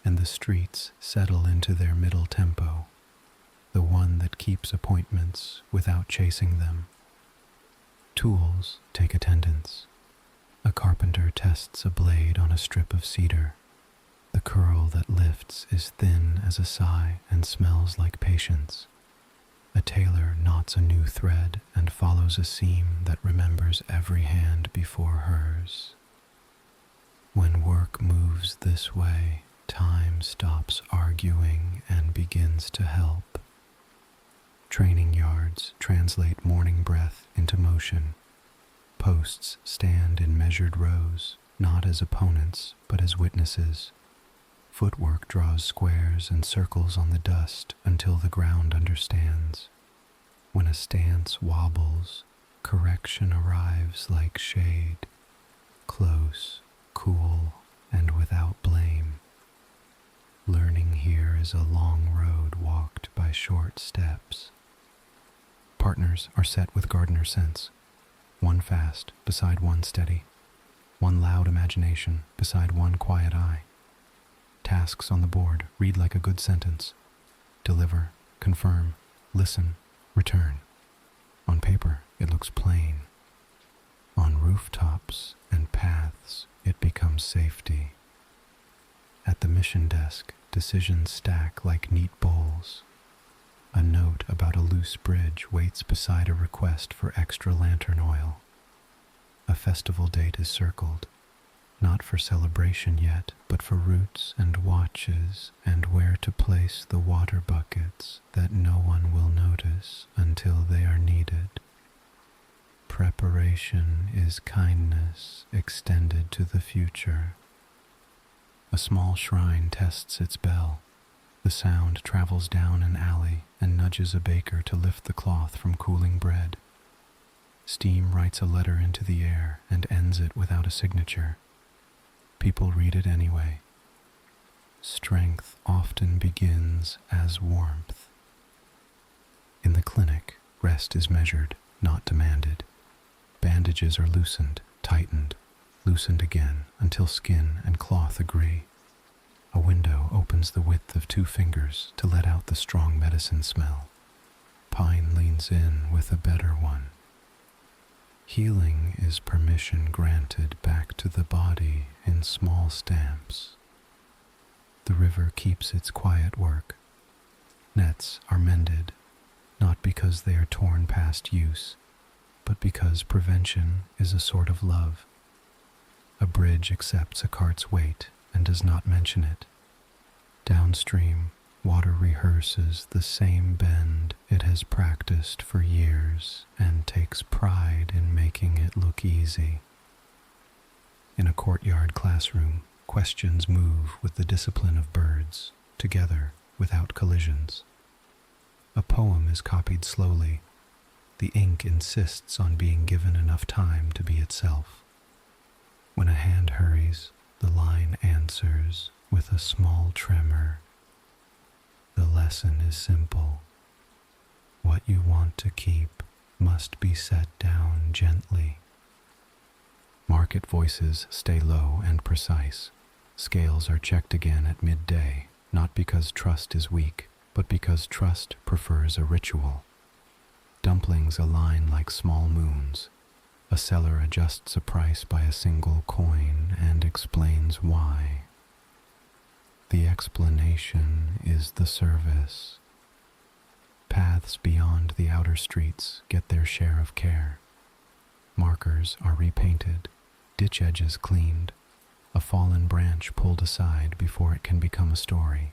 and the streets settle into their middle tempo, the one that keeps appointments without chasing them. Tools take attendance. A carpenter tests a blade on a strip of cedar. The curl that lifts is thin as a sigh and smells like patience. A tailor knots a new thread and follows a seam that remembers every hand before hers. When work moves this way, time stops arguing and begins to help. Training yards translate morning breath into motion. Posts stand in measured rows, not as opponents, but as witnesses. Footwork draws squares and circles on the dust until the ground understands. When a stance wobbles, correction arrives like shade, close, cool, and without blame. Learning here is a long road walked by short steps. Partners are set with gardener sense, one fast beside one steady, one loud imagination beside one quiet eye. Tasks on the board read like a good sentence. Deliver, confirm, listen, return. On paper, it looks plain. On rooftops and paths, it becomes safety. At the mission desk, decisions stack like neat bowls. A note about a loose bridge waits beside a request for extra lantern oil. A festival date is circled, not for celebration yet, but for routes and watches and where to place the water buckets that no one will notice until they are needed. Preparation is kindness extended to the future. A small shrine tests its bell. The sound travels down an alley and nudges a baker to lift the cloth from cooling bread. Steam writes a letter into the air and ends it without a signature. People read it anyway. Strength often begins as warmth. In the clinic, rest is measured, not demanded. Bandages are loosened, tightened, loosened again until skin and cloth agree. A window opens the width of 2 fingers to let out the strong medicine smell. Pine leans in with a better one. Healing is permission granted back to the body in small stamps. The river keeps its quiet work. Nets are mended, not because they are torn past use, but because prevention is a sort of love. A bridge accepts a cart's weight and does not mention it. Downstream, water rehearses the same bend it has practiced for years and takes pride in making it look easy. In a courtyard classroom, questions move with the discipline of birds, together without collisions. A poem is copied slowly. The ink insists on being given enough time to be itself. When a hand hurries, the line answers with a small tremor. The lesson is simple. What you want to keep must be set down gently. Market voices stay low and precise. Scales are checked again at midday, not because trust is weak, but because trust prefers a ritual. Dumplings align like small moons. A seller adjusts a price by a single coin and explains why. The explanation is the service. Paths beyond the outer streets get their share of care. Markers are repainted, ditch edges cleaned, a fallen branch pulled aside before it can become a story.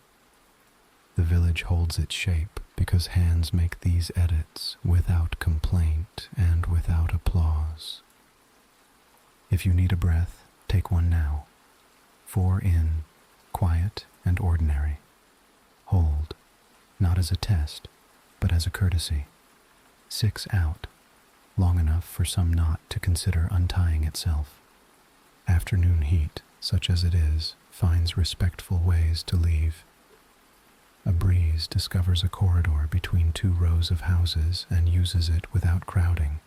The village holds its shape because hands make these edits without complaint and without applause. If you need a breath, take one now. 4 in, quiet and ordinary. Hold, not as a test, but as a courtesy. 6 out, long enough for some knot to consider untying itself. Afternoon heat, such as it is, finds respectful ways to leave. A breeze discovers a corridor between 2 rows of houses and uses it without crowding.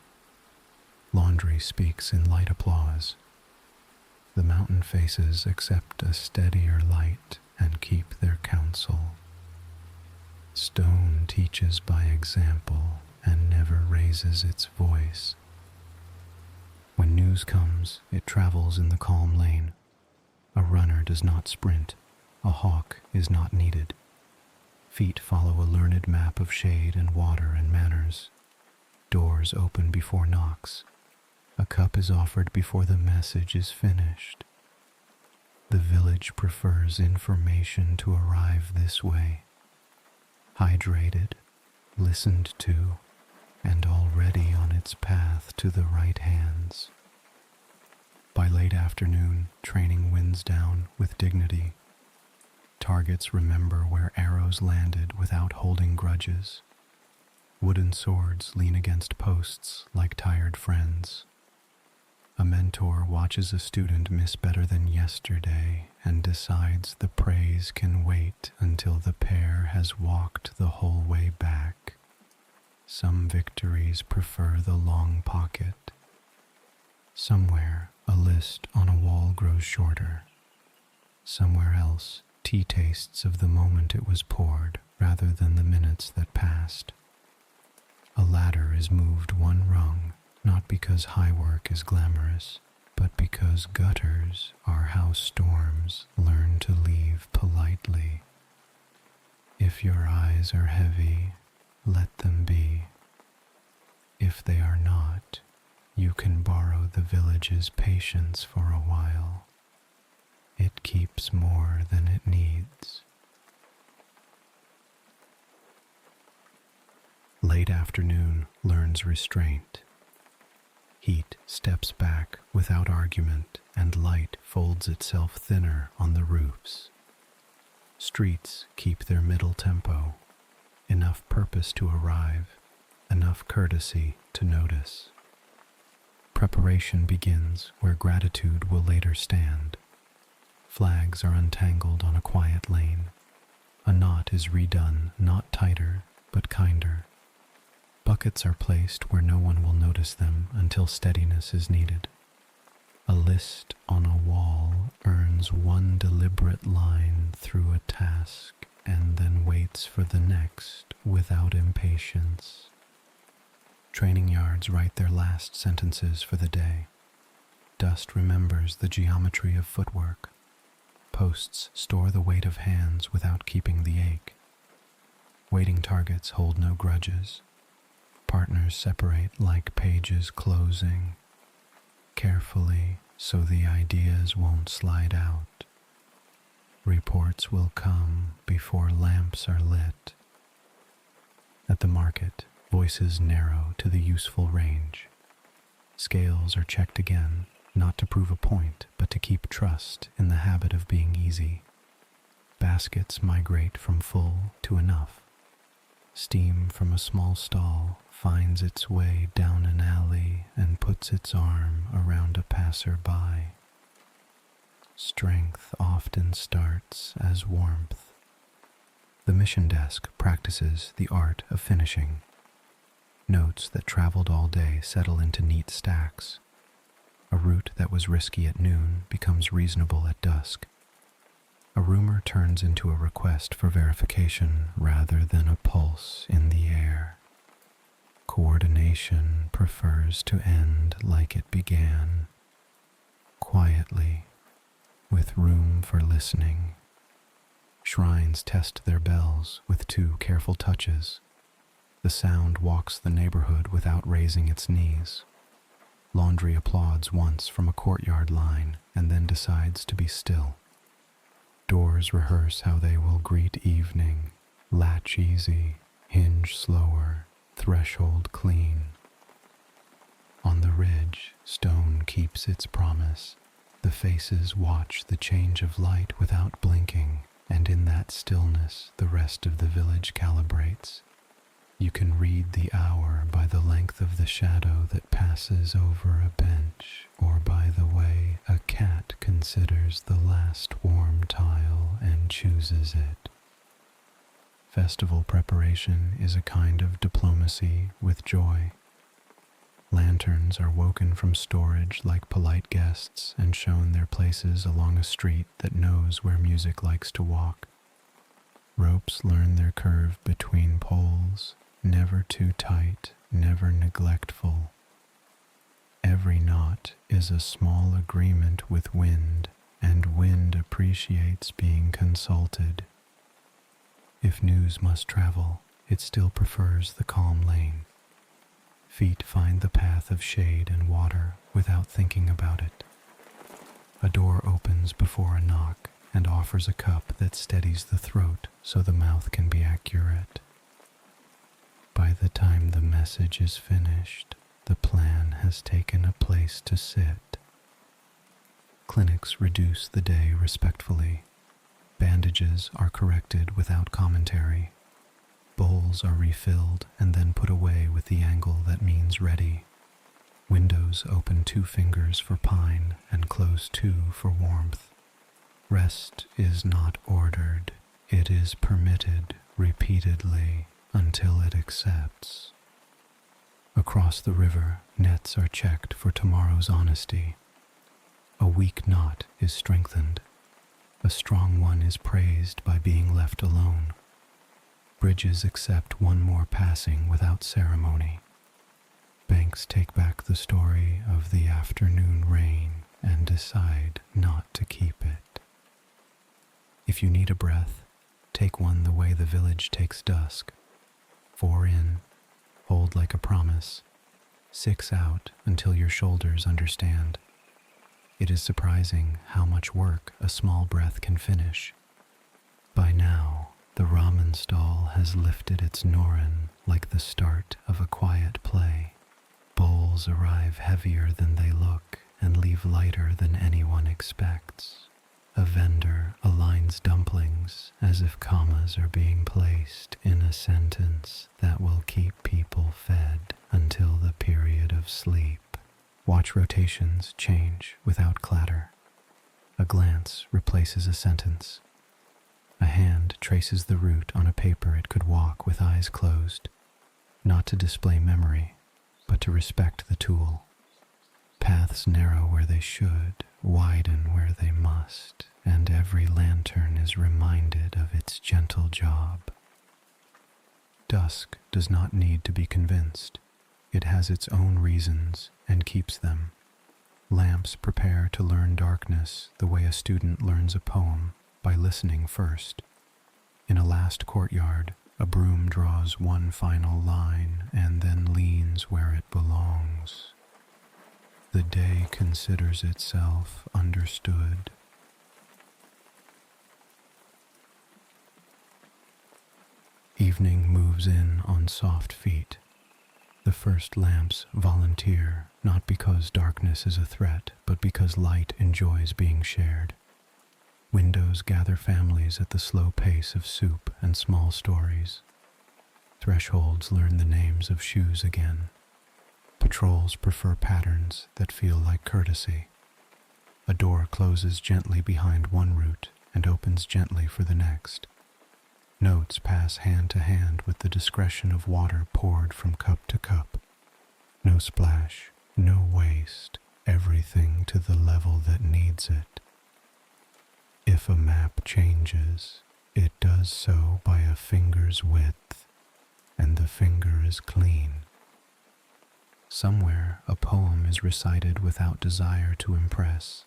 Laundry speaks in light applause. The mountain faces accept a steadier light and keep their counsel. Stone teaches by example and never raises its voice. When news comes, it travels in the calm lane. A runner does not sprint. A hawk is not needed. Feet follow a learned map of shade and water and manners. Doors open before knocks. A cup is offered before the message is finished. The village prefers information to arrive this way. Hydrated, listened to, and already on its path to the right hands. By late afternoon, training winds down with dignity. Targets remember where arrows landed without holding grudges. Wooden swords lean against posts like tired friends. A mentor watches a student miss better than yesterday and decides the praise can wait until the pair has walked the whole way back. Some victories prefer the long pocket. Somewhere, a list on a wall grows shorter. Somewhere else, Tea tastes of the moment it was poured rather than the minutes that passed. A ladder is moved one rung, not because high work is glamorous, but because gutters are how storms learn to leave politely. If your eyes are heavy, let them be. If they are not, you can borrow the village's patience for a while. It keeps more than it needs. Late afternoon learns restraint. Heat steps back without argument, and light folds itself thinner on the roofs. Streets keep their middle tempo, enough purpose to arrive, enough courtesy to notice. Preparation begins where gratitude will later stand. Flags are untangled on a quiet lane. A knot is redone, not tighter, but kinder. Buckets are placed where no one will notice them until steadiness is needed. A list on a wall earns one deliberate line through a task and then waits for the next without impatience. Training yards write their last sentences for the day. Dust remembers the geometry of footwork. Posts store the weight of hands without keeping the ache. Waiting targets hold no grudges. Partners separate like pages closing, carefully so the ideas won't slide out. Reports will come before lamps are lit. At the market, voices narrow to the useful range. Scales are checked again, not to prove a point, but to keep trust in the habit of being easy. Baskets migrate from full to enough. Steam from a small stall finds its way down an alley and puts its arm around a passer-by. Strength often starts as warmth. The mission desk practices the art of finishing. Notes that traveled all day settle into neat stacks. A route that was risky at noon becomes reasonable at dusk. A rumor turns into a request for verification rather than a pulse in the air. Coordination prefers to end like it began, quietly, with room for listening. Shrines test their bells with 2 careful touches. The sound walks the neighborhood without raising its knees. Laundry applauds once from a courtyard line and then decides to be still. Doors rehearse how they will greet evening, latch easy, hinge slower, threshold clean. On the ridge, stone keeps its promise. The faces watch the change of light without blinking, and in that stillness the rest of the village calibrates. You can read the hour by the length of the shadow that passes over a bench, or by the way a cat considers the last warm tile and chooses it. Festival preparation is a kind of diplomacy with joy. Lanterns are woken from storage like polite guests and shown their places along a street that knows where music likes to walk. Ropes learn their curve between poles, never too tight, never neglectful. Every knot is a small agreement with wind, and wind appreciates being consulted. If news must travel, it still prefers the calm lane. Feet find the path of shade and water without thinking about it. A door opens before a knock and offers a cup that steadies the throat so the mouth can be accurate. By the time the message is finished, the plan has taken a place to sit. Clinics reduce the day respectfully. Bandages are corrected without commentary. Bowls are refilled and then put away with the angle that means ready. Windows open 2 fingers for pine and close 2 for warmth. Rest is not ordered. It is permitted repeatedly until it accepts. Across the river, nets are checked for tomorrow's honesty. A weak knot is strengthened. A strong one is praised by being left alone. Bridges accept one more passing without ceremony. Banks take back the story of the afternoon rain and decide not to keep it. If you need a breath, take one the way the village takes dusk. 4 in, hold like a promise. 6 out until your shoulders understand. It is surprising how much work a small breath can finish. By now, the ramen stall has lifted its norin like the start of a quiet play. Bowls arrive heavier than they look and leave lighter than anyone expects. A vendor aligns dumplings as if commas are being placed in a sentence that will keep people fed until the period of sleep. Watch rotations change without clatter. A glance replaces a sentence. A hand traces the route on a paper it could walk with eyes closed, not to display memory, but to respect the tool. Paths narrow where they should, widen where they must, and every lantern is reminded of its gentle job. Dusk does not need to be convinced. It has its own reasons and keeps them. Lamps prepare to learn darkness the way a student learns a poem, by listening first. In a last courtyard, a broom draws one final line and then leans where it belongs. The day considers itself understood. Evening moves in on soft feet. The first lamps volunteer, not because darkness is a threat, but because light enjoys being shared. Windows gather families at the slow pace of soup and small stories. Thresholds learn the names of shoes again. Patrols prefer patterns that feel like courtesy. A door closes gently behind one route and opens gently for the next. Notes pass hand to hand with the discretion of water poured from cup to cup. No splash, no waste, everything to the level that needs it. If a map changes, it does so by a finger's width, and the finger is clean. Somewhere a poem is recited without desire to impress.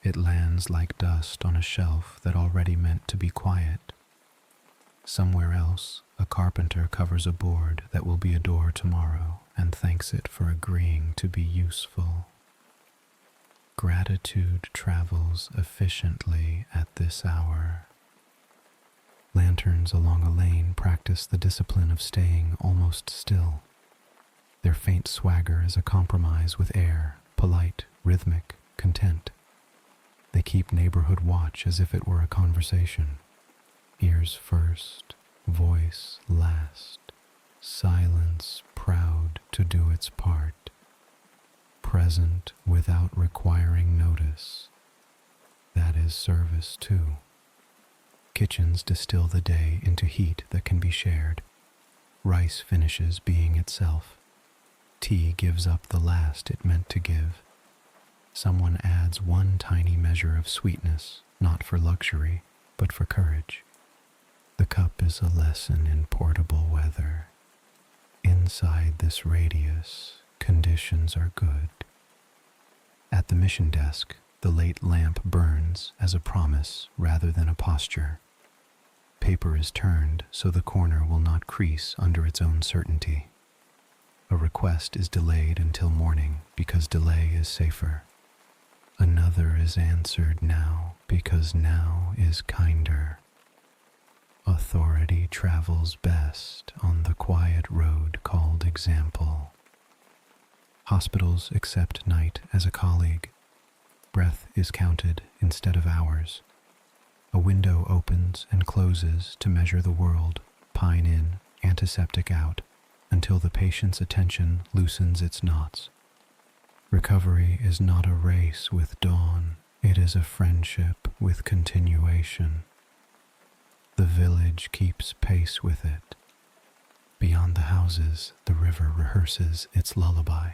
It lands like dust on a shelf that already meant to be quiet. Somewhere else, a carpenter covers a board that will be a door tomorrow and thanks it for agreeing to be useful. Gratitude travels efficiently at this hour. Lanterns along a lane practice the discipline of staying almost still. Their faint swagger is a compromise with air, polite, rhythmic, content. They keep neighborhood watch as if it were a conversation. Ears first, voice last, silence proud to do its part. Present without requiring notice. That is service too. Kitchens distill the day into heat that can be shared. Rice finishes being itself. Tea gives up the last it meant to give. Someone adds one tiny measure of sweetness, not for luxury, but for courage. The cup is a lesson in portable weather. Inside this radius, conditions are good. At the mission desk, the late lamp burns as a promise rather than a posture. Paper is turned so the corner will not crease under its own certainty. A request is delayed until morning because delay is safer. Another is answered now because now is kinder. Authority travels best on the quiet road called example. Hospitals accept night as a colleague. Breath is counted instead of hours. A window opens and closes to measure the world, pine in, antiseptic out, until the patient's attention loosens its knots. Recovery is not a race with dawn, it is a friendship with continuation. The village keeps pace with it. Beyond the houses, the river rehearses its lullaby.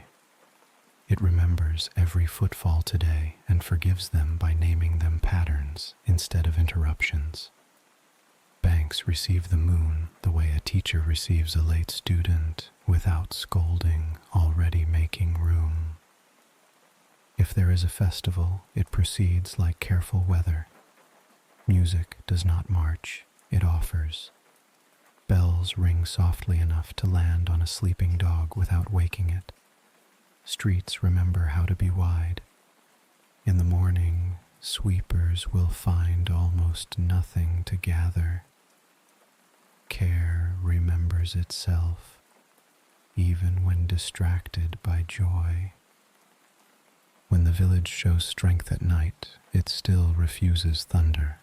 It remembers every footfall today and forgives them by naming them patterns instead of interruptions. Banks receive the moon the way a teacher receives a late student, without scolding, already making room. If there is a festival, it proceeds like careful weather. Music does not march, it offers. Bells ring softly enough to land on a sleeping dog without waking it. Streets remember how to be wide. In the morning, sweepers will find almost nothing to gather. Care remembers itself, even when distracted by joy. When the village shows strength at night, it still refuses thunder.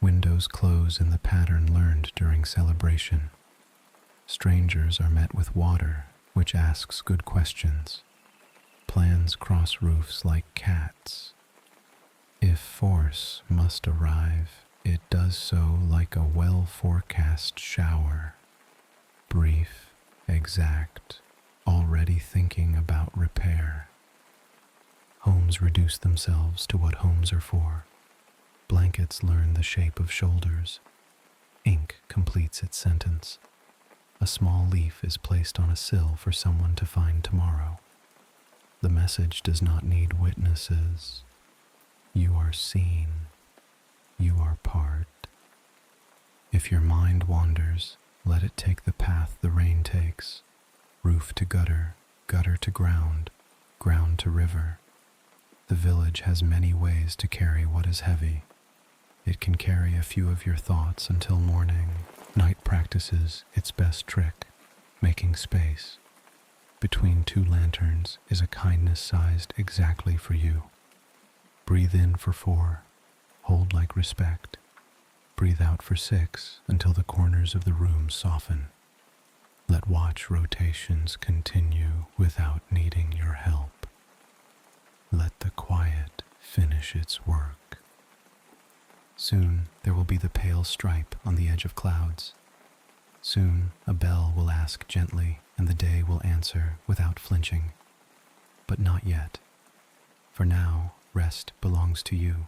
Windows close in the pattern learned during celebration. Strangers are met with water, which asks good questions. Plans cross roofs like cats. If force must arrive, it does so like a well-forecast shower. Brief, exact, already thinking about repair. Homes reduce themselves to what homes are for. Blankets learn the shape of shoulders. Ink completes its sentence. A small leaf is placed on a sill for someone to find tomorrow. The message does not need witnesses. You are seen. You are part. If your mind wanders, let it take the path the rain takes. Roof to gutter, gutter to ground, ground to river. The village has many ways to carry what is heavy. It can carry a few of your thoughts until morning. Night practices its best trick, making space. Between two lanterns is a kindness sized exactly for you. Breathe in for 4. Hold like respect. Breathe out for 6 until the corners of the room soften. Let watch rotations continue without needing your help. Let the quiet finish its work. Soon there will be the pale stripe on the edge of clouds. Soon a bell will ask gently and the day will answer without flinching. But not yet. For now, rest belongs to you,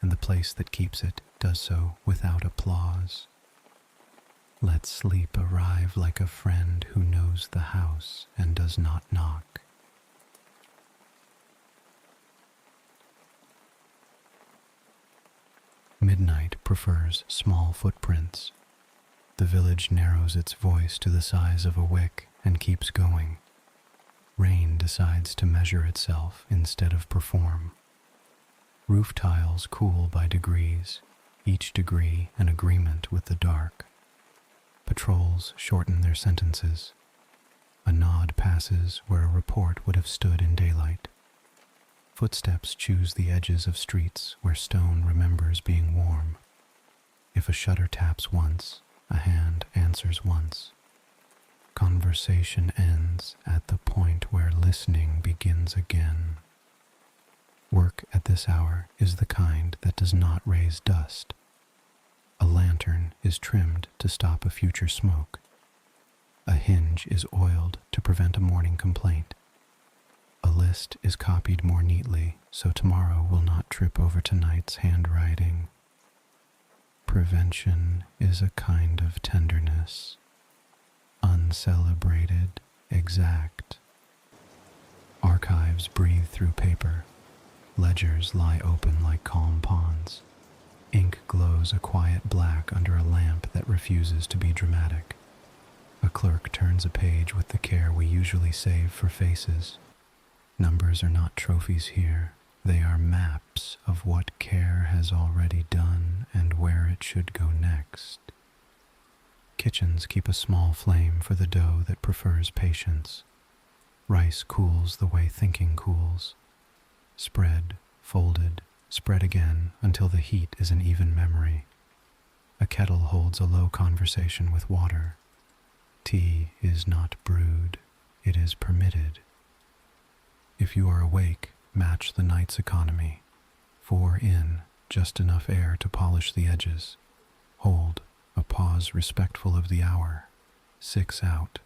and the place that keeps it does so without applause. Let sleep arrive like a friend who knows the house and does not knock. Midnight prefers small footprints. The village narrows its voice to the size of a wick and keeps going. Rain decides to measure itself instead of perform. Roof tiles cool by degrees, each degree an agreement with the dark. Patrols shorten their sentences. A nod passes where a report would have stood in daylight. Footsteps choose the edges of streets where stone remembers being warm. If a shutter taps once, a hand answers once. Conversation ends at the point where listening begins again. Work at this hour is the kind that does not raise dust. A lantern is trimmed to stop a future smoke. A hinge is oiled to prevent a morning complaint. A list is copied more neatly so tomorrow will not trip over tonight's handwriting. Prevention is a kind of tenderness. Uncelebrated, exact. Archives breathe through paper. Ledgers lie open like calm ponds. Ink glows a quiet black under a lamp that refuses to be dramatic. A clerk turns a page with the care we usually save for faces. Numbers are not trophies here. They are maps of what care has already done and where it should go next. Kitchens keep a small flame for the dough that prefers patience. Rice cools the way thinking cools. Spread, folded, spread again until the heat is an even memory. A kettle holds a low conversation with water. Tea is not brewed, it is permitted. If you are awake, match the night's economy. 4 in, just enough air to polish the edges. Hold, a pause respectful of the hour. 6 out,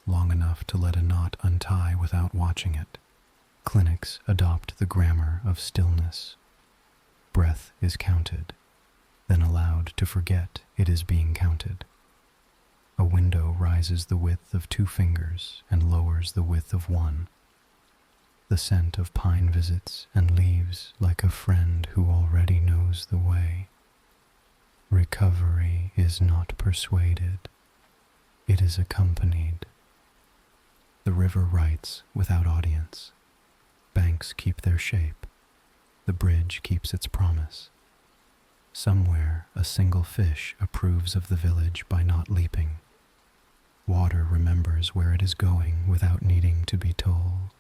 long enough to let a knot untie without watching it. Clinics adopt the grammar of stillness. Breath is counted, then allowed to forget it is being counted. A window rises the width of 2 fingers and lowers the width of 1. The scent of pine visits and leaves like a friend who already knows the way. Recovery is not persuaded, it is accompanied. The river writes without audience. Banks keep their shape. The bridge keeps its promise. Somewhere a single fish approves of the village by not leaping. Water remembers where it is going without needing to be told.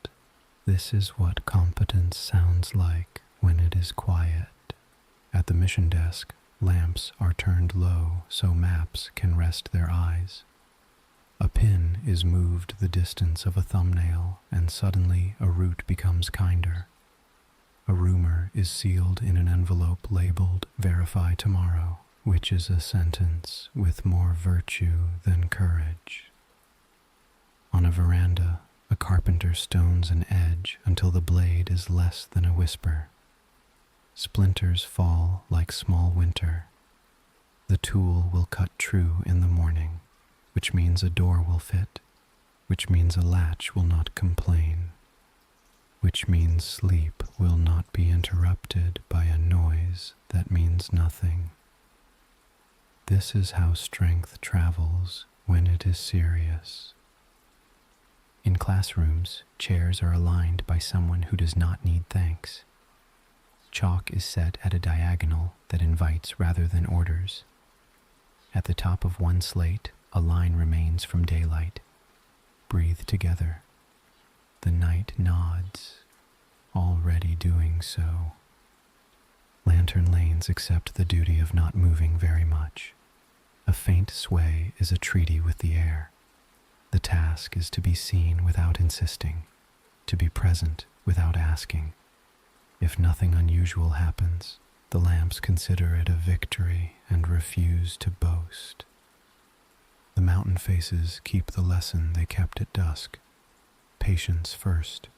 This is what competence sounds like when it is quiet. At the mission desk, lamps are turned low so maps can rest their eyes. A pin is moved the distance of a thumbnail, and suddenly a route becomes kinder. A rumor is sealed in an envelope labeled "Verify Tomorrow," which is a sentence with more virtue than courage. On a veranda, a carpenter stones an edge until the blade is less than a whisper. Splinters fall like small winter. The tool will cut true in the morning, which means a door will fit, which means a latch will not complain, which means sleep will not be interrupted by a noise that means nothing. This is how strength travels when it is serious. In classrooms, chairs are aligned by someone who does not need thanks. Chalk is set at a diagonal that invites rather than orders. At the top of one slate, a line remains from daylight. Breathe together. The night nods, already doing so. Lantern lanes accept the duty of not moving very much. A faint sway is a treaty with the air. The task is to be seen without insisting, to be present without asking. If nothing unusual happens, the lamps consider it a victory and refuse to boast. The mountain faces keep the lesson they kept at dusk. Patience first,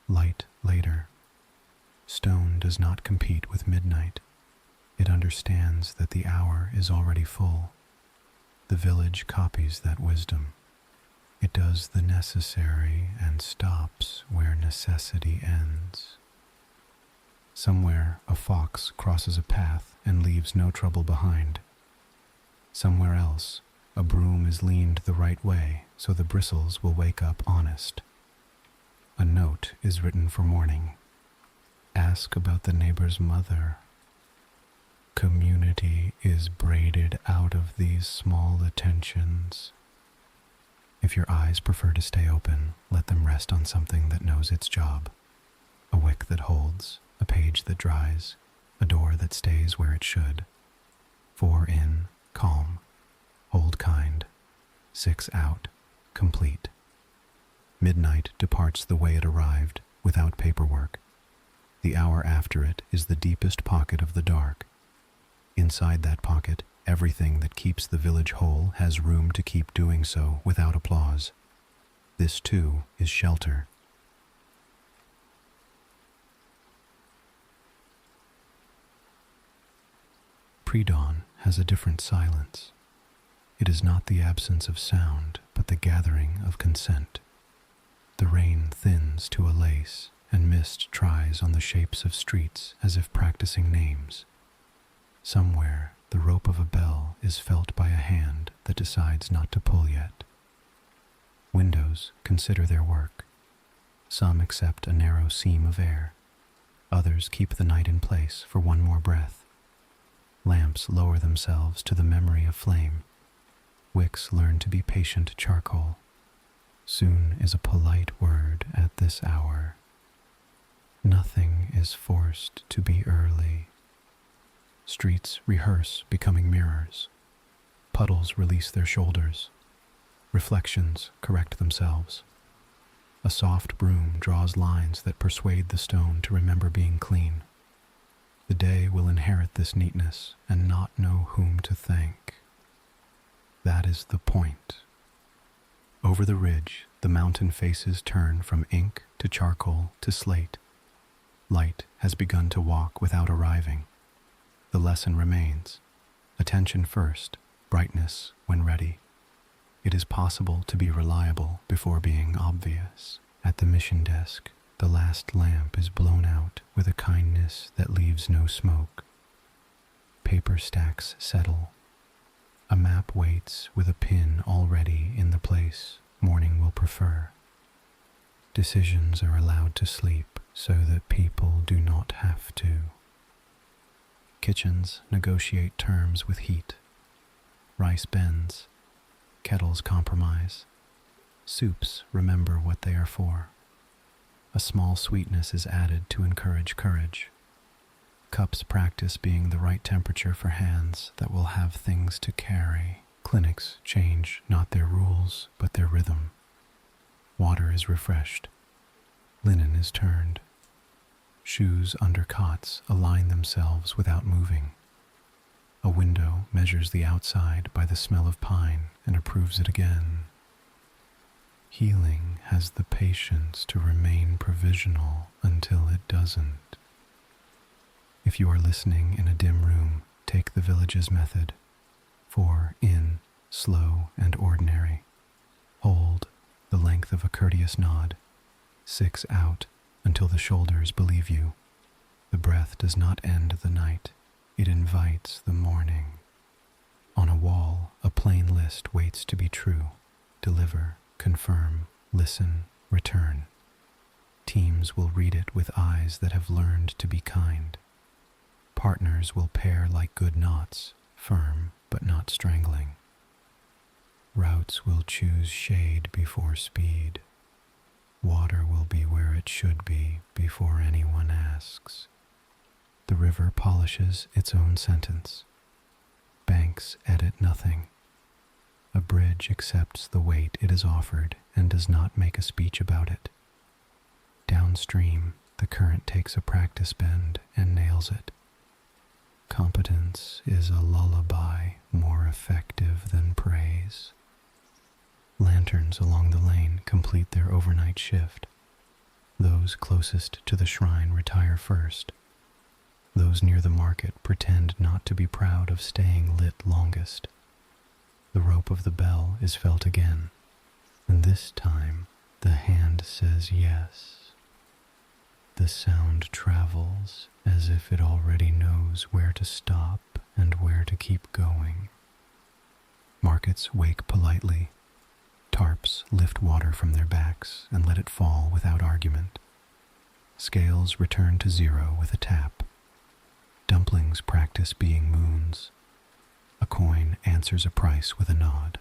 light later. Stone does not compete with midnight. It understands that the hour is already full. The village copies that wisdom. It does the necessary and stops where necessity ends. Somewhere a fox crosses a path and leaves no trouble behind. Somewhere else, a broom is leaned the right way so the bristles will wake up honest. A note is written for morning. Ask about the neighbor's mother. Community is braided out of these small attentions. If your eyes prefer to stay open, let them rest on something that knows its job. A wick that holds, a page that dries, a door that stays where it should. 4 in, calm. Hold kind. 6 out, complete. Midnight departs the way it arrived, without paperwork. The hour after it is the deepest pocket of the dark. Inside that pocket, everything that keeps the village whole has room to keep doing so without applause. This too is shelter. Pre-dawn has a different silence. It is not the absence of sound, but the gathering of consent. The rain thins to a lace, and mist tries on the shapes of streets as if practicing names. Somewhere, the rope of a bell is felt by a hand that decides not to pull yet. Windows consider their work. Some accept a narrow seam of air. Others keep the night in place for one more breath. Lamps lower themselves to the memory of flame. Wicks learn to be patient charcoal. Soon is a polite word at this hour. Nothing is forced to be early. Streets rehearse becoming mirrors. Puddles release their shoulders. Reflections correct themselves. A soft broom draws lines that persuade the stone to remember being clean. The day will inherit this neatness and not know whom to thank. That is the point. Over the ridge, The mountain faces turn from ink to charcoal to slate. Light has begun to walk without arriving. The lesson remains. Attention first, brightness when ready. It is possible to be reliable before being obvious. At the mission desk, the last lamp is blown out with a kindness that leaves no smoke. Paper stacks settle. A map waits with a pin already in the place morning will prefer. Decisions are allowed to sleep so that people do not have to. Kitchens negotiate terms with heat. Rice bends. Kettles compromise. Soups remember what they are for. A small sweetness is added to encourage courage. Cups practice being the right temperature for hands that will have things to carry. Clinics change not their rules, but their rhythm. Water is refreshed. Linen is turned. Shoes under cots align themselves without moving. A window measures the outside by the smell of pine and approves it again. Healing has the patience to remain provisional until it doesn't. If you are listening in a dim room, take the village's method. 4 in, slow and ordinary. Hold, the length of a courteous nod. 6 out, until the shoulders believe you. The breath does not end the night. It invites the morning. On a wall, a plain list waits to be true. Deliver, confirm, listen, return. Teams will read it with eyes that have learned to be kind. Partners will pair like good knots, firm but not strangling. Routes will choose shade before speed. Water will be where it should be before anyone asks. The river polishes its own sentence. Banks edit nothing. A bridge accepts the weight it is offered and does not make a speech about it. Downstream, the current takes a practice bend and nails it. Competence is a lullaby more effective than praise. Lanterns along the lane complete their overnight shift. Those closest to the shrine retire first. Those near the market pretend not to be proud of staying lit longest. The rope of the bell is felt again, and this time the hand says yes. The sound travels as if it already knows where to stop and where to keep going. Markets wake politely. Tarps lift water from their backs and let it fall without argument. Scales return to zero with a tap. Dumplings practice being moons. A coin answers a price with a nod.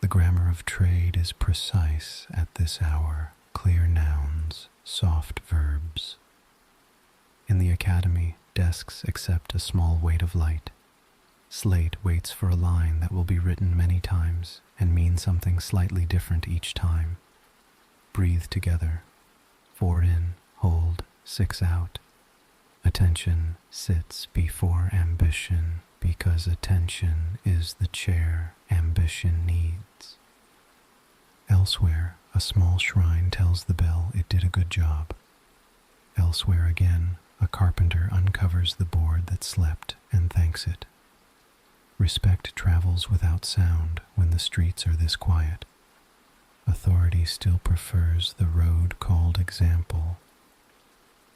The grammar of trade is precise at this hour. Clear nouns, soft verbs. In the academy, desks accept a small weight of light. Slate waits for a line that will be written many times and mean something slightly different each time. Breathe together. 4 in, hold, 6 out. Attention sits before ambition because attention is the chair ambition needs. Elsewhere, a small shrine tells the bell it did a good job. Elsewhere again, a carpenter uncovers the board that slept and thanks it. Respect travels without sound when the streets are this quiet. Authority still prefers the road called example.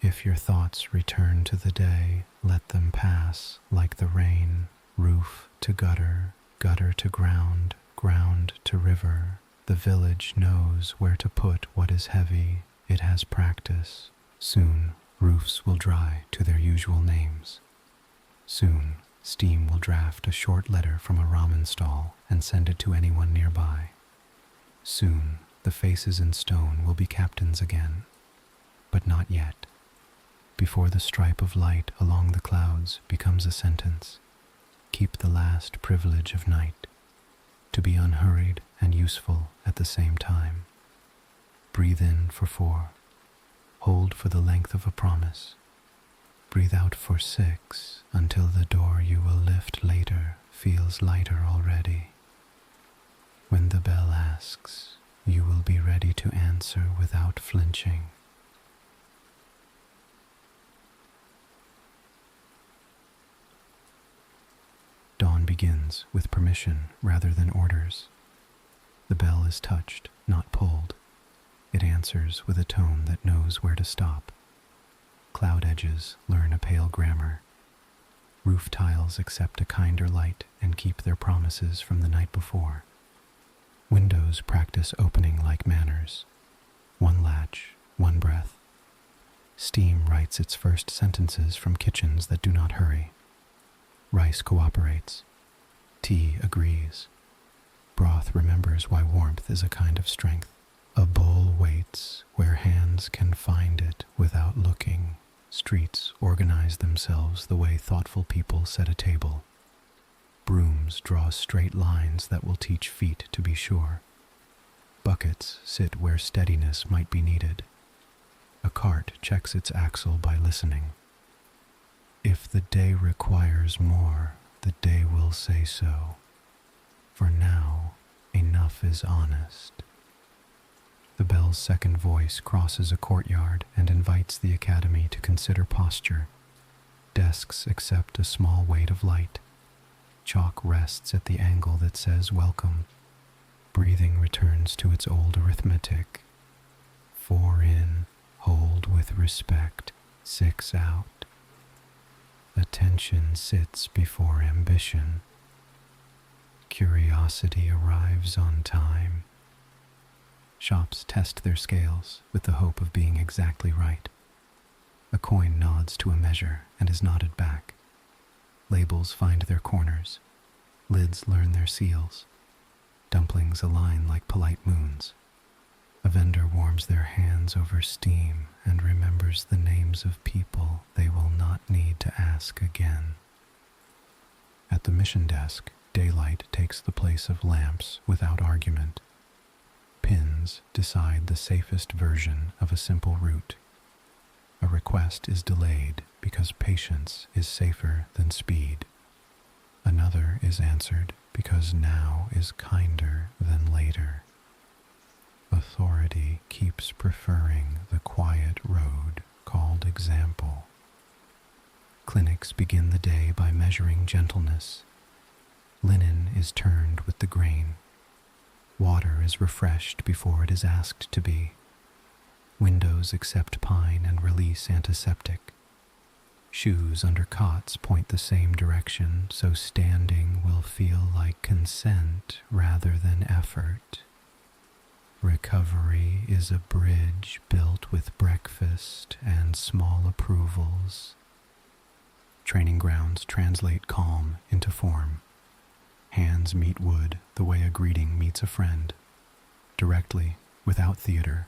If your thoughts return to the day, let them pass like the rain, roof to gutter, gutter to ground, ground to river. The village knows where to put what is heavy. It has practice. Soon, roofs will dry to their usual names. Soon, steam will draft a short letter from a ramen stall and send it to anyone nearby. Soon, the faces in stone will be captains again. But not yet. Before the stripe of light along the clouds becomes a sentence, keep the last privilege of night, to be unhurried and useful at the same time. Breathe in for 4. Hold for the length of a promise. Breathe out for 6 until the door you will lift later feels lighter already. When the bell asks, you will be ready to answer without flinching. Dawn begins with permission rather than orders. The bell is touched, not pulled. It answers with a tone that knows where to stop. Cloud edges learn a pale grammar. Roof tiles accept a kinder light and keep their promises from the night before. Windows practice opening like manners. One latch, one breath. Steam writes its first sentences from kitchens that do not hurry. Rice cooperates. Tea agrees. Broth remembers why warmth is a kind of strength. A bowl waits where hands can find it without looking. Streets organize themselves the way thoughtful people set a table. Brooms draw straight lines that will teach feet to be sure. Buckets sit where steadiness might be needed. A cart checks its axle by listening. If the day requires more, the day will say so. For now, enough is honest. The bell's second voice crosses a courtyard and invites the academy to consider posture. Desks accept a small weight of light. Chalk rests at the angle that says welcome. Breathing returns to its old arithmetic. 4 in, hold with respect, 6 out. Attention sits before ambition. Curiosity arrives on time. Shops test their scales with the hope of being exactly right. A coin nods to a measure and is nodded back. Labels find their corners. Lids learn their seals. Dumplings align like polite moons. A vendor warms their hands over steam and remembers the names of people they will not need to ask again. At the mission desk, daylight takes the place of lamps without argument. Pins decide the safest version of a simple route. A request is delayed because patience is safer than speed. Another is answered because now is kinder than later. Authority keeps preferring the quiet road called example. Clinics begin the day by measuring gentleness. Linen is turned with the grain. Water is refreshed before it is asked to be. Windows accept pine and release antiseptic. Shoes under cots point the same direction, so standing will feel like consent rather than effort. Recovery is a bridge built with breakfast and small approvals. Training grounds translate calm into form. Hands meet wood the way a greeting meets a friend. Directly, without theater.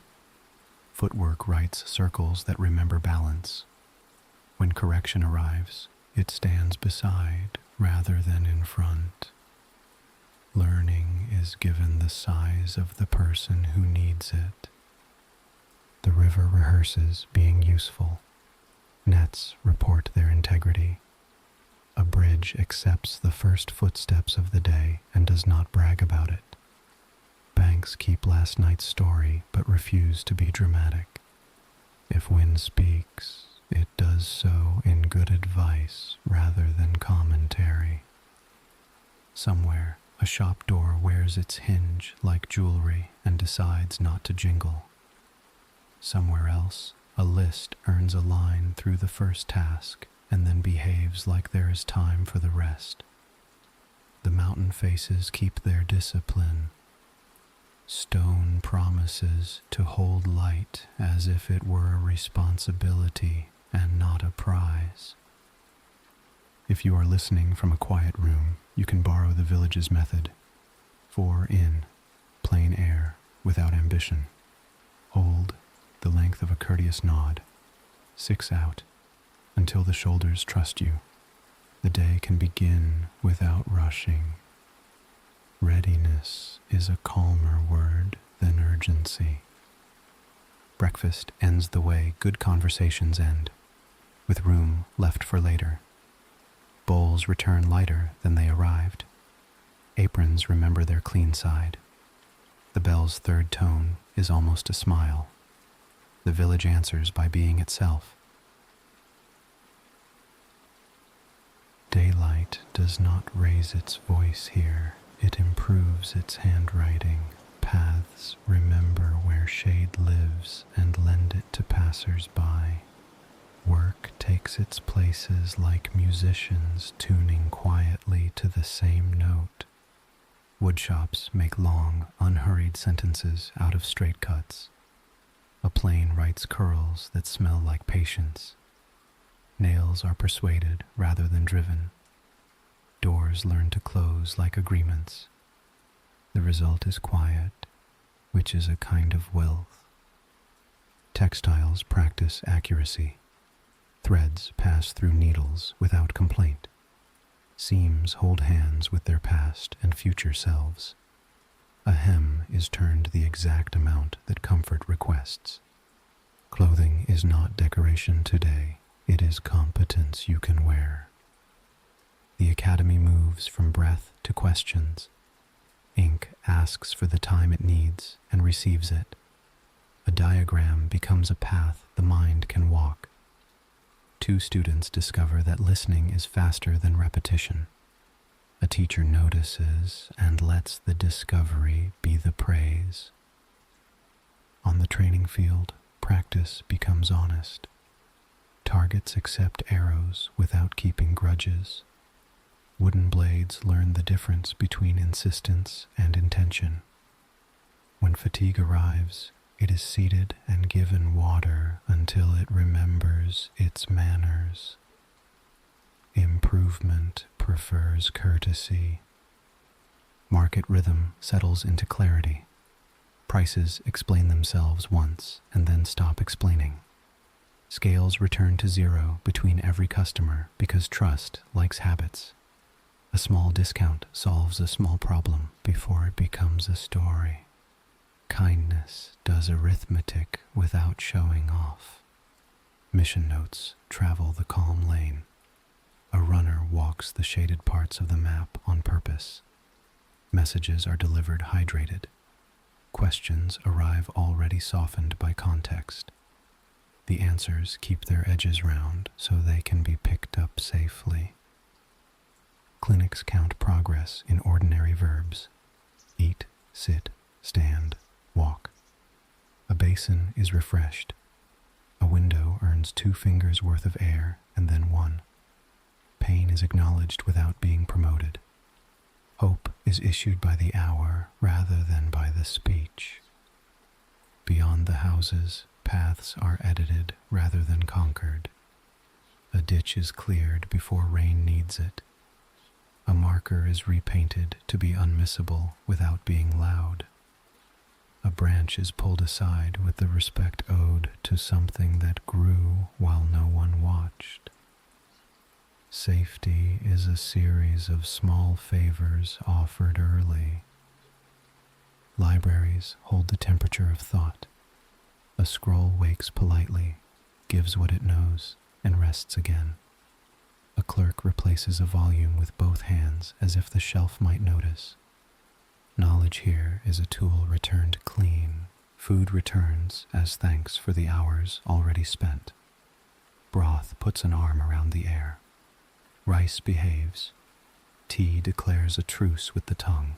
Footwork writes circles that remember balance. When correction arrives, it stands beside rather than in front. Learning is given the size of the person who needs it. The river rehearses being useful. Nets report their integrity. A bridge accepts the first footsteps of the day and does not brag about it. Banks keep last night's story but refuse to be dramatic. If wind speaks, it does so in good advice rather than commentary. Somewhere, a shop door wears its hinge like jewelry and decides not to jingle. Somewhere else, a list earns a line through the first task and then behaves like there is time for the rest. The mountain faces keep their discipline. Stone promises to hold light as if it were a responsibility and not a prize. If you are listening from a quiet room, you can borrow the village's method. 4 in, plain air, without ambition. Hold, the length of a courteous nod. 6 out, until the shoulders trust you. The day can begin without rushing. Readiness is a calmer word than urgency. Breakfast ends the way good conversations end, with room left for later. Bowls return lighter than they arrived. Aprons remember their clean side. The bell's third tone is almost a smile. The village answers by being itself. Daylight does not raise its voice here, it improves its handwriting. Paths remember where shade lives and lend it to passers-by. Work takes its places like musicians tuning quietly to the same note. Woodshops make long, unhurried sentences out of straight cuts. A plane writes curls that smell like patience. Nails are persuaded rather than driven. Doors learn to close like agreements. The result is quiet, which is a kind of wealth. Textiles practice accuracy. Threads pass through needles without complaint. Seams hold hands with their past and future selves. A hem is turned the exact amount that comfort requests. Clothing is not decoration today, it is competence you can wear. The academy moves from breath to questions. Ink asks for the time it needs and receives it. A diagram becomes a path the mind can walk. Two students discover that listening is faster than repetition. A teacher notices and lets the discovery be the praise. On the training field, practice becomes honest. Targets accept arrows without keeping grudges. Wooden blades learn the difference between insistence and intention. When fatigue arrives, it is seated and given water until it remembers its manners. Improvement prefers courtesy. Market rhythm settles into clarity. Prices explain themselves once and then stop explaining. Scales return to zero between every customer because trust likes habits. A small discount solves a small problem before it becomes a story. Kindness does arithmetic without showing off. Mission notes travel the calm lane. A runner walks the shaded parts of the map on purpose. Messages are delivered hydrated. Questions arrive already softened by context. The answers keep their edges round so they can be picked up safely. Clinics count progress in ordinary verbs. Eat, sit, stand, walk. A basin is refreshed. A window earns 2 fingers worth of air and then 1. Pain is acknowledged without being promoted. Hope is issued by the hour rather than by the speech. Beyond the houses, paths are edited rather than conquered. A ditch is cleared before rain needs it. A marker is repainted to be unmissable without being loud. A branch is pulled aside with the respect owed to something that grew while no one watched. Safety is a series of small favors offered early. Libraries hold the temperature of thought. A scroll wakes politely, gives what it knows, and rests again. A clerk replaces a volume with both hands as if the shelf might notice. Knowledge here is a tool returned clean. Food returns as thanks for the hours already spent. Broth puts an arm around the air. Rice behaves. Tea declares a truce with the tongue.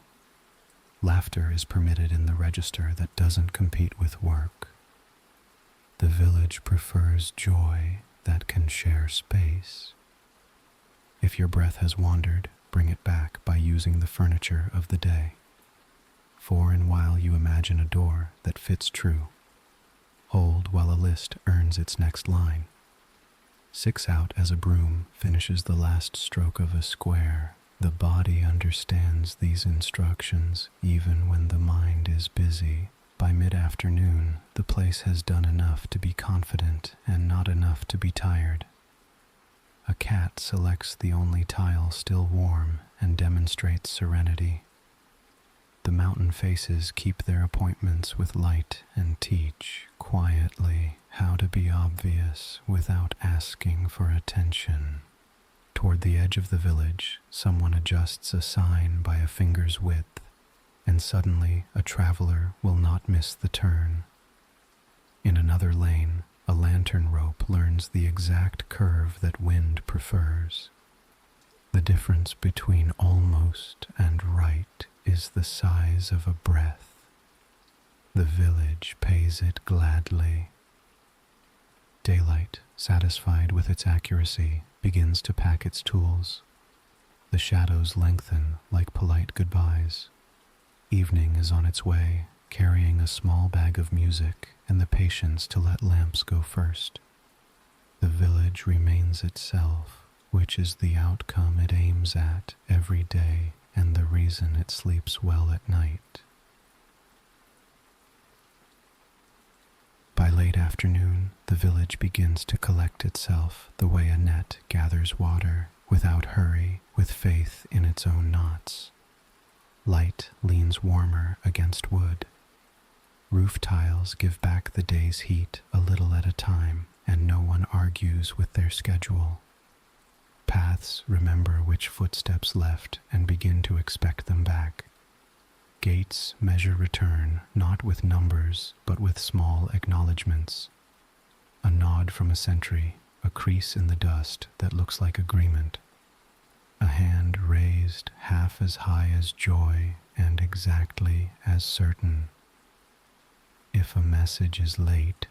Laughter is permitted in the register that doesn't compete with work. The village prefers joy that can share space. If your breath has wandered, bring it back by using the furniture of the day. For and while you imagine a door that fits true, hold while a list earns its next line. 6 out as a broom finishes the last stroke of a square. The body understands these instructions even when the mind is busy. By mid-afternoon, the place has done enough to be confident and not enough to be tired. A cat selects the only tile still warm and demonstrates serenity. The mountain faces keep their appointments with light and teach quietly how to be obvious without asking for attention. Toward the edge of the village, someone adjusts a sign by a finger's width. and suddenly a traveler will not miss the turn. In another lane, a lantern rope learns the exact curve that wind prefers. The difference between almost and right is the size of a breath. The village pays it gladly. Daylight, satisfied with its accuracy, begins to pack its tools. The shadows lengthen like polite goodbyes. Evening is on its way, carrying a small bag of music and the patience to let lamps go first. The village remains itself, which is the outcome it aims at every day and the reason it sleeps well at night. By late afternoon, the village begins to collect itself the way a net gathers water, without hurry, with faith in its own knots. Light leans warmer against wood. Roof tiles give back the day's heat a little at a time, and no one argues with their schedule. Paths remember which footsteps left and begin to expect them back. Gates measure return not with numbers but with small acknowledgments. A nod from a sentry, a crease in the dust that looks like agreement. A hand raised half as high as joy and exactly as certain. If a message is late,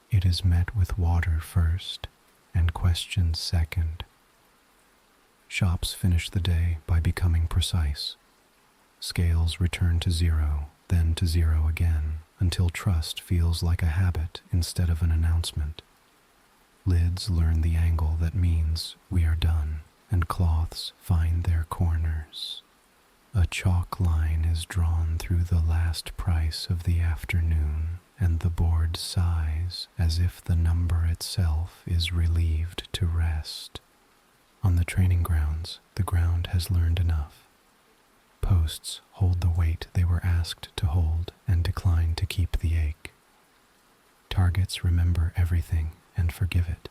it is met with water first and questions second. Shops finish the day by becoming precise. Scales return to zero, then to zero again, until trust feels like a habit instead of an announcement. Lids learn the angle that means we are done, and cloths find their corners. A chalk line is drawn through the last price of the afternoon, and the board sighs as if the number itself is relieved to rest. On the training grounds, the ground has learned enough. Posts hold the weight they were asked to hold and decline to keep the ache. Targets remember everything and forgive it.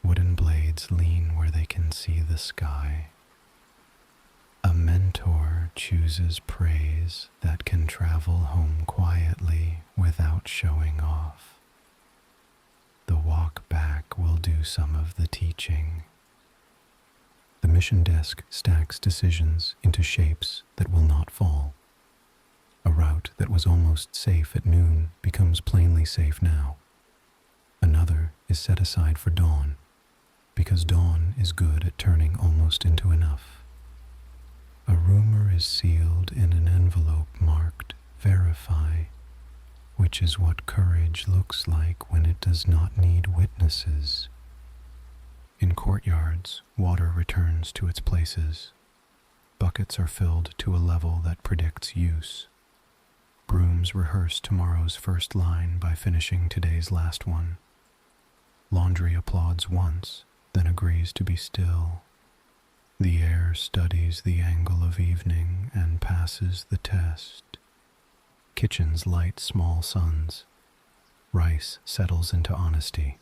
Wooden blades lean where they can see the sky. A mentor chooses praise that can travel home quietly without showing off. The walk back will do some of the teaching. The mission desk stacks decisions into shapes that will not fall. A route that was almost safe at noon becomes plainly safe now. Another is set aside for dawn, because dawn is good at turning almost into enough. A rumor is sealed in an envelope marked "Verify," which is what courage looks like when it does not need witnesses. In courtyards, water returns to its places. Buckets are filled to a level that predicts use. Brooms rehearse tomorrow's first line by finishing today's last one. Laundry applauds once, then agrees to be still. The air studies the angle of evening and passes the test. Kitchens light small suns. Rice settles into honesty.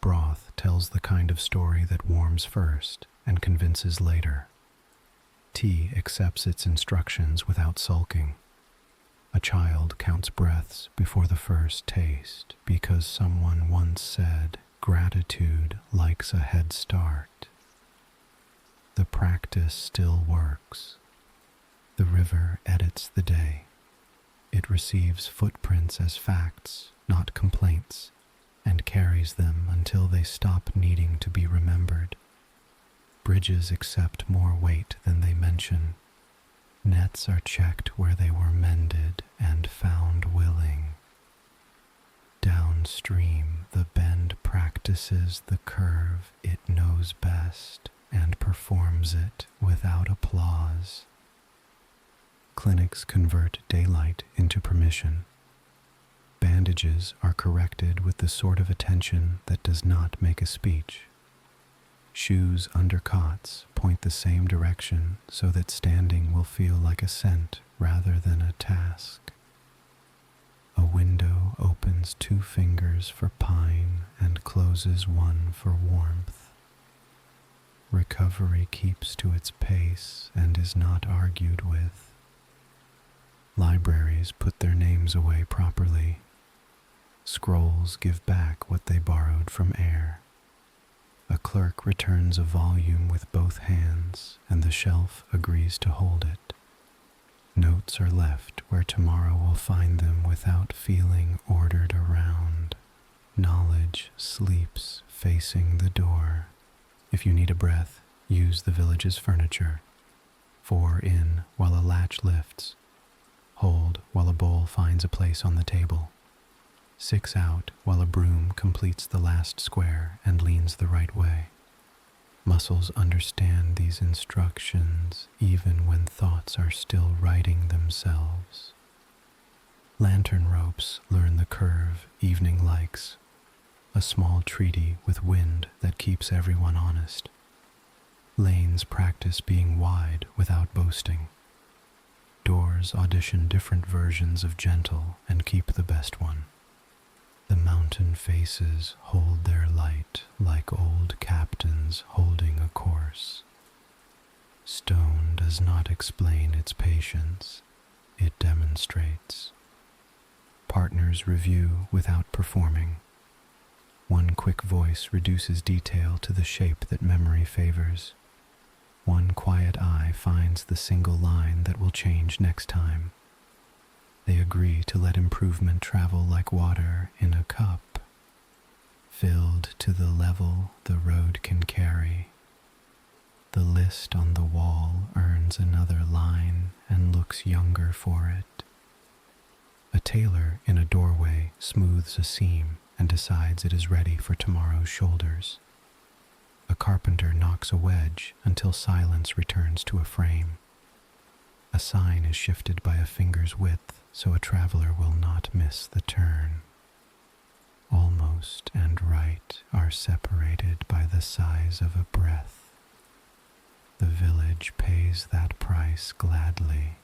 Broth tells the kind of story that warms first and convinces later. Tea accepts its instructions without sulking. A child counts breaths before the first taste because someone once said gratitude likes a head start. The practice still works. The river edits the day. It receives footprints as facts, not complaints, and carries them until they stop needing to be remembered. Bridges accept more weight than they mention. Nets are checked where they were mended and found willing. Downstream, the bend practices the curve it knows best and performs it without applause. Clinics convert daylight into permission. Bandages are corrected with the sort of attention that does not make a speech. Shoes under cots point the same direction so that standing will feel like ascent rather than a task. A window opens 2 fingers for pine and closes 1 for warmth. Recovery keeps to its pace and is not argued with. Libraries put their names away properly. Scrolls give back what they borrowed from air. A clerk returns a volume with both hands, and the shelf agrees to hold it. Notes are left where tomorrow will find them without feeling ordered around. Knowledge sleeps facing the door. If you need a breath, use the village's furniture. 4 in while a latch lifts. Hold while a bowl finds a place on the table. 6 out while a broom completes the last square and leans the right way. Muscles understand these instructions even when thoughts are still writing themselves. Lantern ropes learn the curve evening likes, a small treaty with wind that keeps everyone honest. Lanes practice being wide without boasting. Doors audition different versions of gentle and keep the best one. The mountain faces hold their light like old captains holding a course. Stone does not explain its patience, it demonstrates. Partners review without performing. One quick voice reduces detail to the shape that memory favors. One quiet eye finds the single line that will change next time. They agree to let improvement travel like water in a cup, filled to the level the road can carry. The list on the wall earns another line and looks younger for it. A tailor in a doorway smooths a seam and decides it is ready for tomorrow's shoulders. A carpenter knocks a wedge until silence returns to a frame. A sign is shifted by a finger's width so a traveler will not miss the turn. Almost and right are separated by the size of a breath. The village pays that price gladly.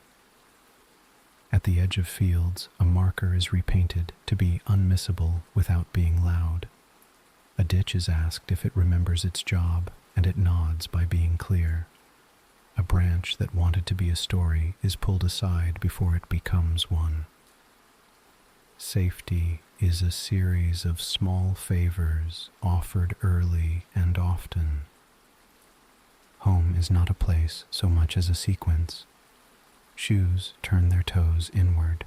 At the edge of fields, a marker is repainted to be unmissable without being loud. A ditch is asked if it remembers its job, and it nods by being clear. A branch that wanted to be a story is pulled aside before it becomes one. Safety is a series of small favors offered early and often. Home is not a place so much as a sequence. Shoes turn their toes inward.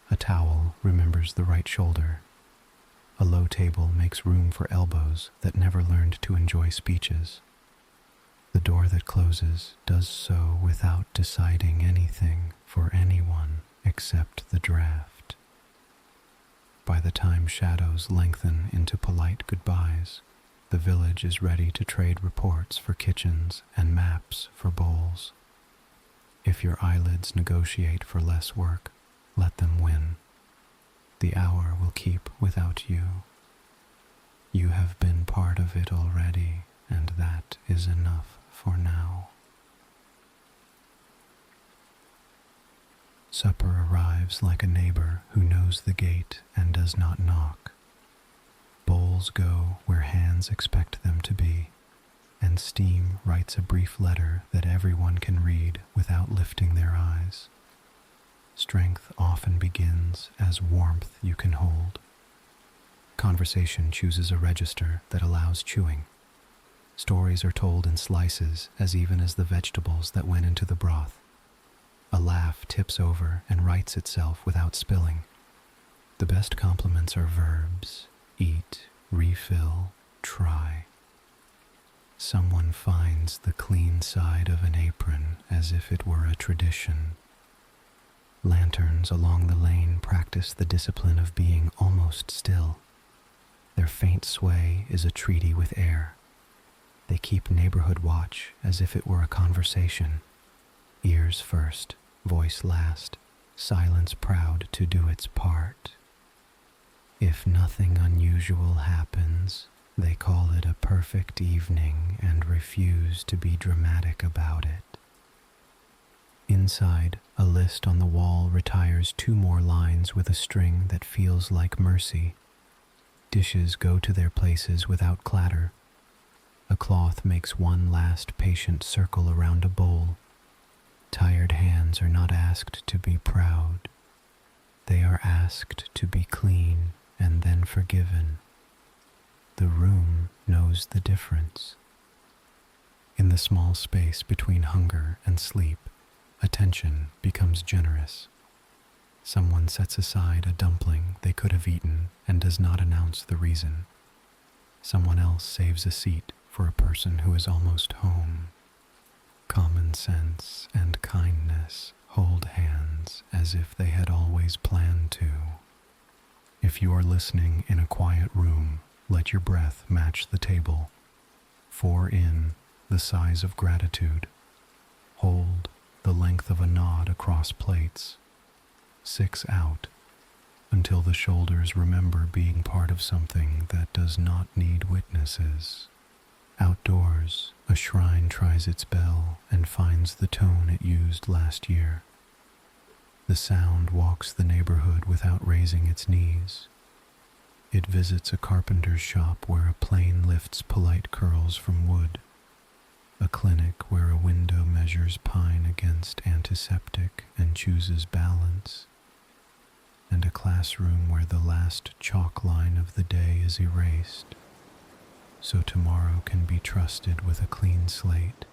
A towel remembers the right shoulder. A low table makes room for elbows that never learned to enjoy speeches. The door that closes does so without deciding anything for anyone except the draft. By the time shadows lengthen into polite goodbyes, the village is ready to trade reports for kitchens and maps for bowls. If your eyelids negotiate for less work, let them win. The hour will keep without you. You have been part of it already, and that is enough for now. Supper arrives like a neighbor who knows the gate and does not knock. Bowls go where hands expect them to be, and steam writes a brief letter that everyone can read without lifting their eyes. Strength often begins as warmth you can hold. Conversation chooses a register that allows chewing. Stories are told in slices as even as the vegetables that went into the broth. A laugh tips over and writes itself without spilling. The best compliments are verbs: eat, refill, try. Someone finds the clean side of an apron as if it were a tradition. Lanterns along the lane practice the discipline of being almost still. Their faint sway is a treaty with air. They keep neighborhood watch as if it were a conversation. Ears first, voice last, silence proud to do its part. If nothing unusual happens, they call it a perfect evening and refuse to be dramatic about it. Inside, a list on the wall retires 2 more lines with a string that feels like mercy. Dishes go to their places without clatter. A cloth makes one last patient circle around a bowl. Tired hands are not asked to be proud. They are asked to be clean and then forgiven. The room knows the difference. In the small space between hunger and sleep, attention becomes generous. Someone sets aside a dumpling they could have eaten and does not announce the reason. Someone else saves a seat for a person who is almost home. Common sense and kindness hold hands as if they had always planned to. If you are listening in a quiet room, let your breath match the table. 4 in, the size of gratitude. Hold, the length of a nod across plates. 6 out, until the shoulders remember being part of something that does not need witnesses. Outdoors, a shrine tries its bell and finds the tone it used last year. The sound walks the neighborhood without raising its knees. It visits a carpenter's shop where a plane lifts polite curls from wood, a clinic where a window measures pine against antiseptic and chooses balance, and a classroom where the last chalk line of the day is erased, so tomorrow can be trusted with a clean slate.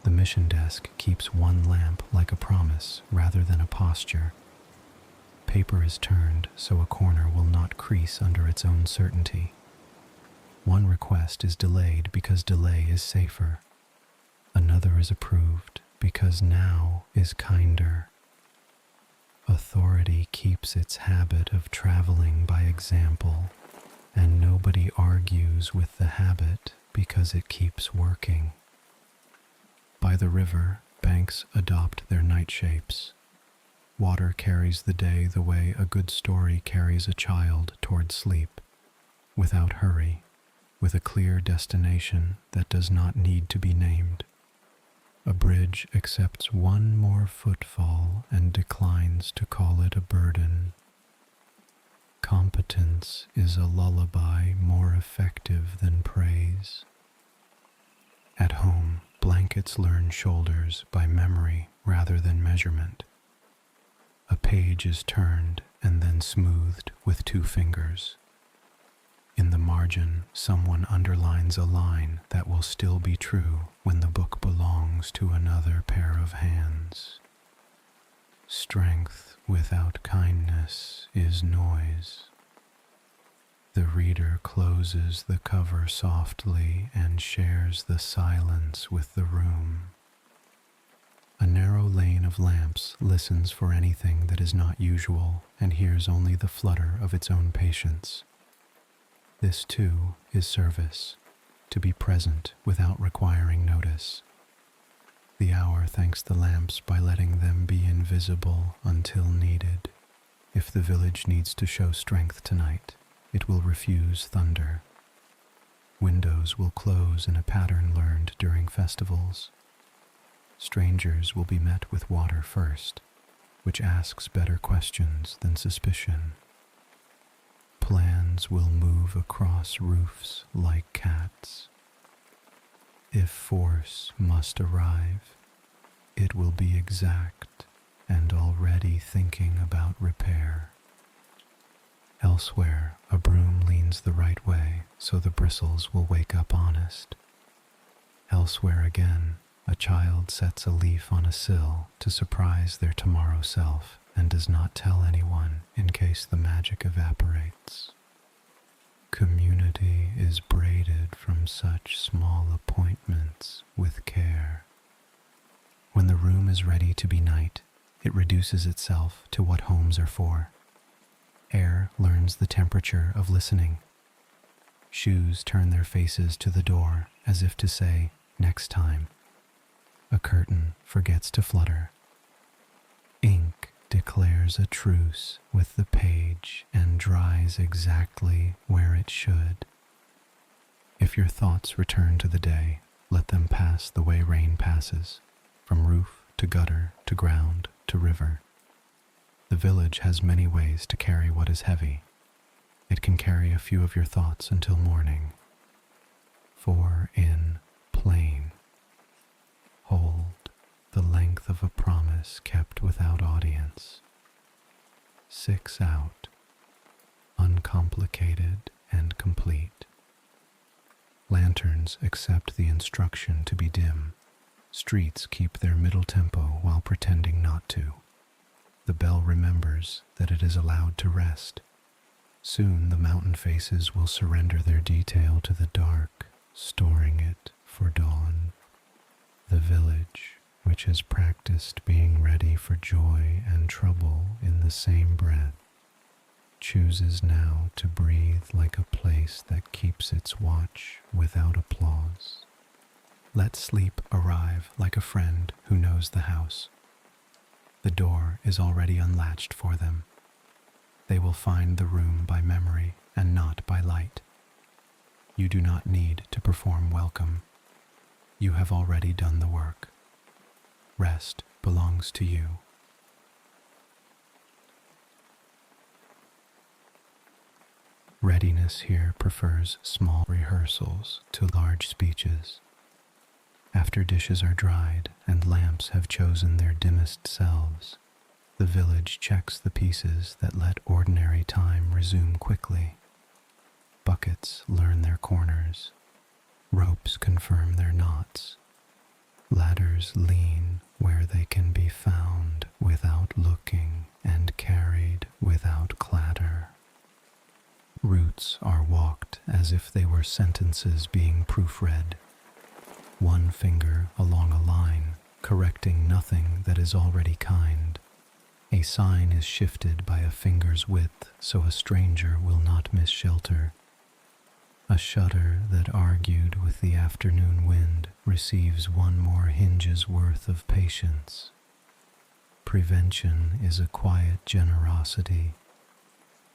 The mission desk keeps one lamp like a promise rather than a posture. Paper is turned so a corner will not crease under its own certainty. One request is delayed because delay is safer. Another is approved because now is kinder. Authority keeps its habit of traveling by example, and nobody argues with the habit because it keeps working. By the river, banks adopt their night shapes. Water carries the day the way a good story carries a child toward sleep, without hurry, with a clear destination that does not need to be named. A bridge accepts one more footfall and declines to call it a burden. Competence is a lullaby more effective than praise. At home, blankets learn shoulders by memory rather than measurement. A page is turned and then smoothed with 2 fingers. In the margin, someone underlines a line that will still be true when the book belongs to another pair of hands. Strength without kindness is noise. The reader closes the cover softly and shares the silence with the room. A narrow lane of lamps listens for anything that is not usual and hears only the flutter of its own patience. This too is service, to be present without requiring notice. The hour thanks the lamps by letting them be invisible until needed. If the village needs to show strength tonight, it will refuse thunder. Windows will close in a pattern learned during festivals. Strangers will be met with water first, which asks better questions than suspicion. Plans will move across roofs like cats. If force must arrive, it will be exact and already thinking about repair. Elsewhere, a broom leans the right way so the bristles will wake up honest. Elsewhere again, a child sets a leaf on a sill to surprise their tomorrow self and does not tell anyone in case the magic evaporates. Community is braided from such small appointments with care. When the room is ready to be night, it reduces itself to what homes are for. Air learns the temperature of listening. Shoes turn their faces to the door as if to say, next time. A curtain forgets to flutter. Ink declares a truce with the page and dries exactly where it should. If your thoughts return to the day, let them pass the way rain passes, from roof to gutter to ground to river. The village has many ways to carry what is heavy. It can carry a few of your thoughts until morning. 4 in, plain. Hold the length promise kept without audience. 6 out, uncomplicated and complete. Lanterns accept the instruction to be dim. Streets keep their middle tempo while pretending not to. The bell remembers that it is allowed to rest. Soon the mountain faces will surrender their detail to the dark, storing it for dawn. The village, which has practiced being ready for joy and trouble in the same breath, chooses now to breathe like a place that keeps its watch without applause. Let sleep arrive like a friend who knows the house. The door is already unlatched for them. They will find the room by memory and not by light. You do not need to perform welcome. You have already done the work. Rest belongs to you. Readiness here prefers small rehearsals to large speeches. After dishes are dried and lamps have chosen their dimmest selves, the village checks the pieces that let ordinary time resume quickly. Buckets learn their corners. Ropes confirm their knots. Ladders lean where they can be found without looking and carried without clatter. Routes are walked as if they were sentences being proofread. One finger along a line, correcting nothing that is already kind. A sign is shifted by a finger's width so a stranger will not miss shelter. A shutter that argued with the afternoon wind receives one more hinge's worth of patience. Prevention is a quiet generosity.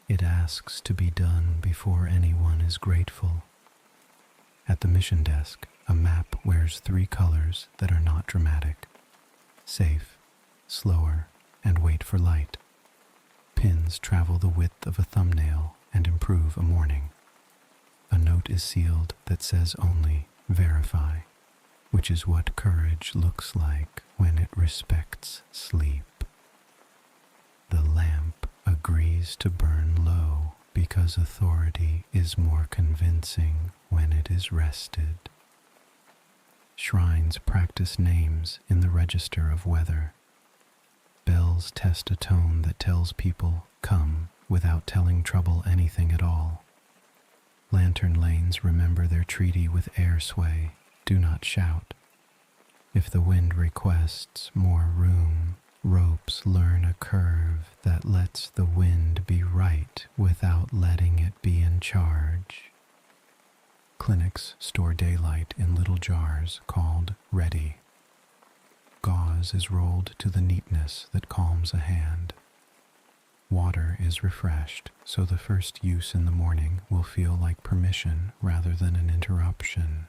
It asks to be done before anyone is grateful. At the mission desk, a map wears 3 colors that are not dramatic. Safe, slower, and wait for light. Pins travel the width of a thumbnail and improve a morning. A note is sealed that says only, verify, which is what courage looks like when it respects sleep. The lamp agrees to burn low because authority is more convincing when it is rested. Shrines practice names in the register of weather. Bells test a tone that tells people, come, without telling trouble anything at all. Lantern lanes remember their treaty with air sway, do not shout. If the wind requests more room, ropes learn a curve that lets the wind be right without letting it be in charge. Clinics store daylight in little jars called ready. Gauze is rolled to the neatness that calms a hand. Water is refreshed, so the first use in the morning will feel like permission rather than an interruption.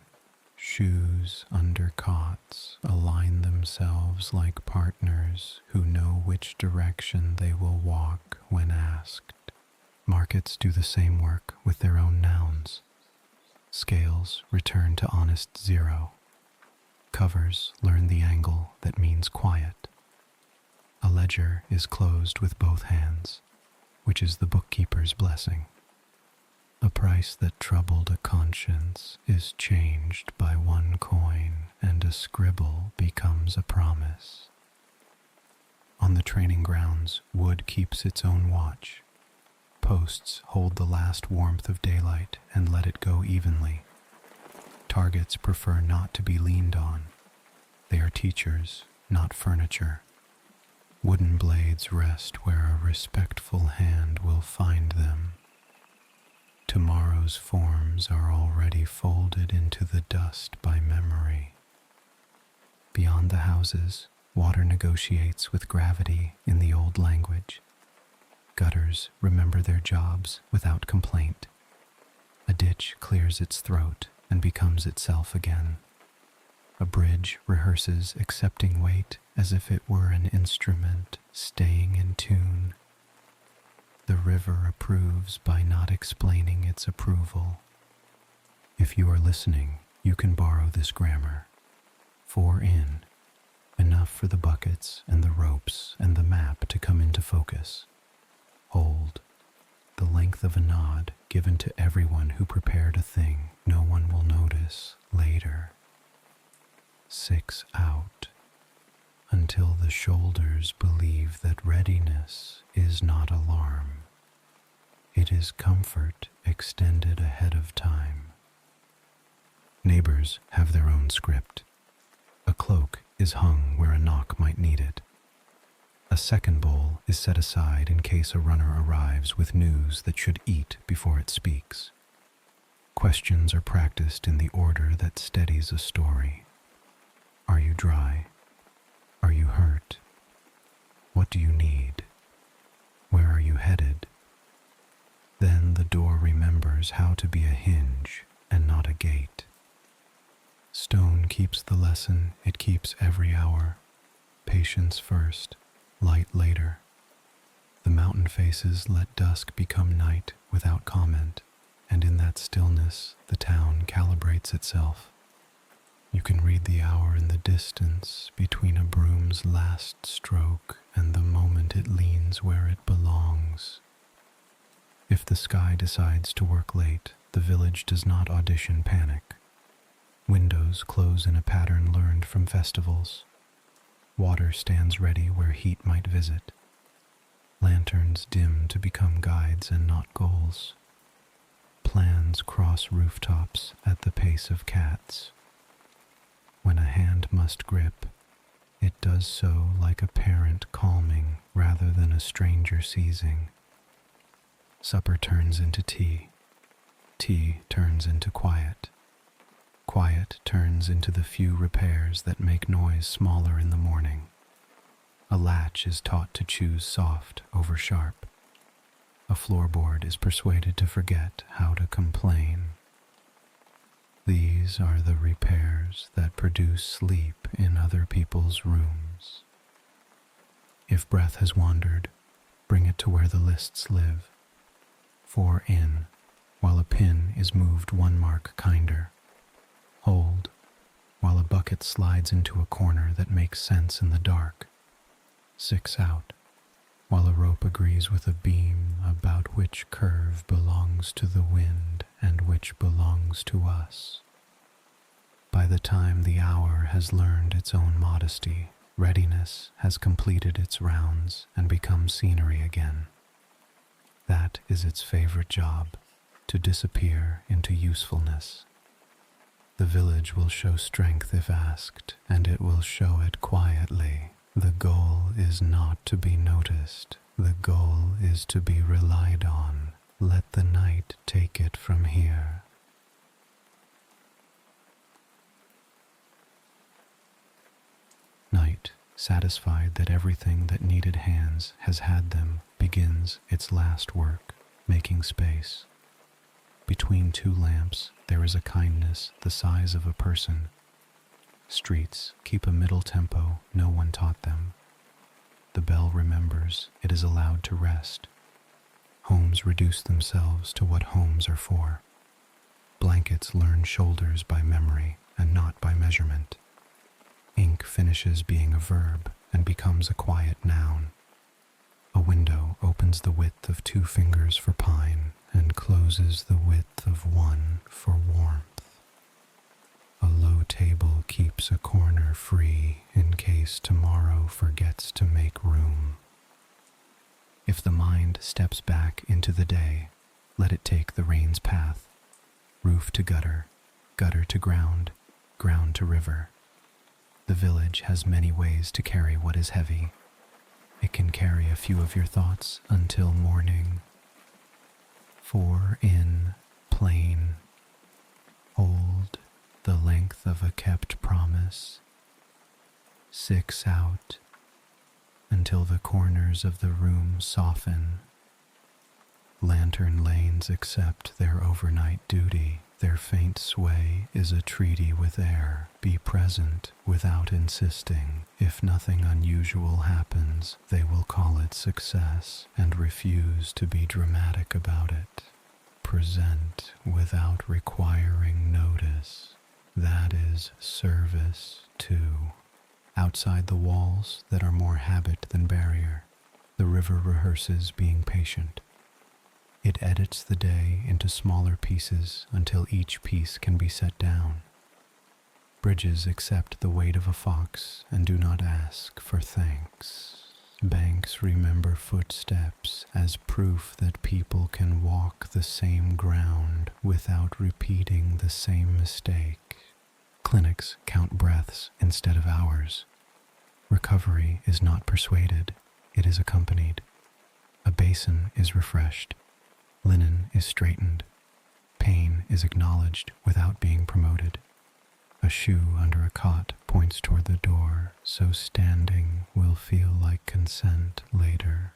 Shoes under cots align themselves like partners who know which direction they will walk when asked. Markets do the same work with their own nouns. Scales return to honest 0. Covers learn the angle that means quiet. A ledger is closed with both hands, which is the bookkeeper's blessing. A price that troubled a conscience is changed by 1 coin, and a scribble becomes a promise. On the training grounds, wood keeps its own watch. Posts hold the last warmth of daylight and let it go evenly. Targets prefer not to be leaned on. They are teachers, not furniture. Wooden blades rest where a respectful hand will find them. Tomorrow's forms are already folded into the dust by memory. Beyond the houses, water negotiates with gravity in the old language. Gutters remember their jobs without complaint. A ditch clears its throat and becomes itself again. A bridge rehearses accepting weight as if it were an instrument staying in tune. The river approves by not explaining its approval. If you are listening, you can borrow this grammar. 4 in, Enough for the buckets and the ropes and the map to come into focus. Hold. The length of a nod given to everyone who prepared a thing no one will notice later. 6 out. Until the shoulders believe that readiness is not alarm. It is comfort extended ahead of time. Neighbors have their own script. A cloak is hung where a knock might need it. A second bowl is set aside in case a runner arrives with news that should eat before it speaks. Questions are practiced in the order that steadies a story. Are you dry? Are you hurt? What do you need? Where are you headed? Then the door remembers how to be a hinge and not a gate. Stone keeps the lesson it keeps every hour. Patience first, light later. The mountain faces let dusk become night without comment, and in that stillness the town calibrates itself. You can read the hour in the distance between a broom's last stroke and the moment it leans where it belongs. If the sky decides to work late, the village does not audition panic. Windows close in a pattern learned from festivals. Water stands ready where heat might visit. Lanterns dim to become guides and not goals. Plans cross rooftops at the pace of cats. When a hand must grip, it does so like a parent calming rather than a stranger seizing. Supper turns into tea. Tea turns into quiet. Quiet turns into the few repairs that make noise smaller in the morning. A latch is taught to choose soft over sharp. A floorboard is persuaded to forget how to complain. These are the repairs that produce sleep in other people's rooms. If breath has wandered, bring it to where the lists live. 4 in, while a pin is moved 1 mark kinder. Hold, while a bucket slides into a corner that makes sense in the dark. 6 out, while a rope agrees with a beam about which curve belongs to the wind and which belongs to us. By the time the hour has learned its own modesty, readiness has completed its rounds and become scenery again. That is its favorite job, to disappear into usefulness. The village will show strength if asked, and it will show it quietly. The goal is not to be noticed. The goal is to be relied on. Let the night take it from here. Night, satisfied that everything that needed hands has had them, begins its last work, making space. Between 2 lamps, there is a kindness the size of a person. Streets keep a middle tempo no one taught them. The bell remembers it is allowed to rest. Homes reduce themselves to what homes are for. Blankets learn shoulders by memory and not by measurement. Ink finishes being a verb and becomes a quiet noun. A window opens the width of 2 fingers for pine and closes the width of 1 for warmth. A low table keeps a corner free in case tomorrow forgets to make room. If the mind steps back into the day, let it take the rain's path. Roof to gutter, gutter to ground, ground to river. The village has many ways to carry what is heavy. It can carry a few of your thoughts until morning. 4 in, plain. Hold, the length of a kept promise. 6 out, until the corners of the room soften. Lantern lanes accept their overnight duty. Their faint sway is a treaty with air. Be present without insisting. If nothing unusual happens, they will call it success and refuse to be dramatic about it. Present without requiring notice. That is service too. Outside the walls that are more habit than barrier, the river rehearses being patient. It edits the day into smaller pieces until each piece can be set down. Bridges accept the weight of a fox and do not ask for thanks. Banks remember footsteps as proof that people can walk the same ground without repeating the same mistake. Clinics count breaths instead of hours. Recovery is not persuaded, it is accompanied. A basin is refreshed. Linen is straightened. Pain is acknowledged without being promoted. A shoe under a cot points toward the door, so standing will feel like consent later.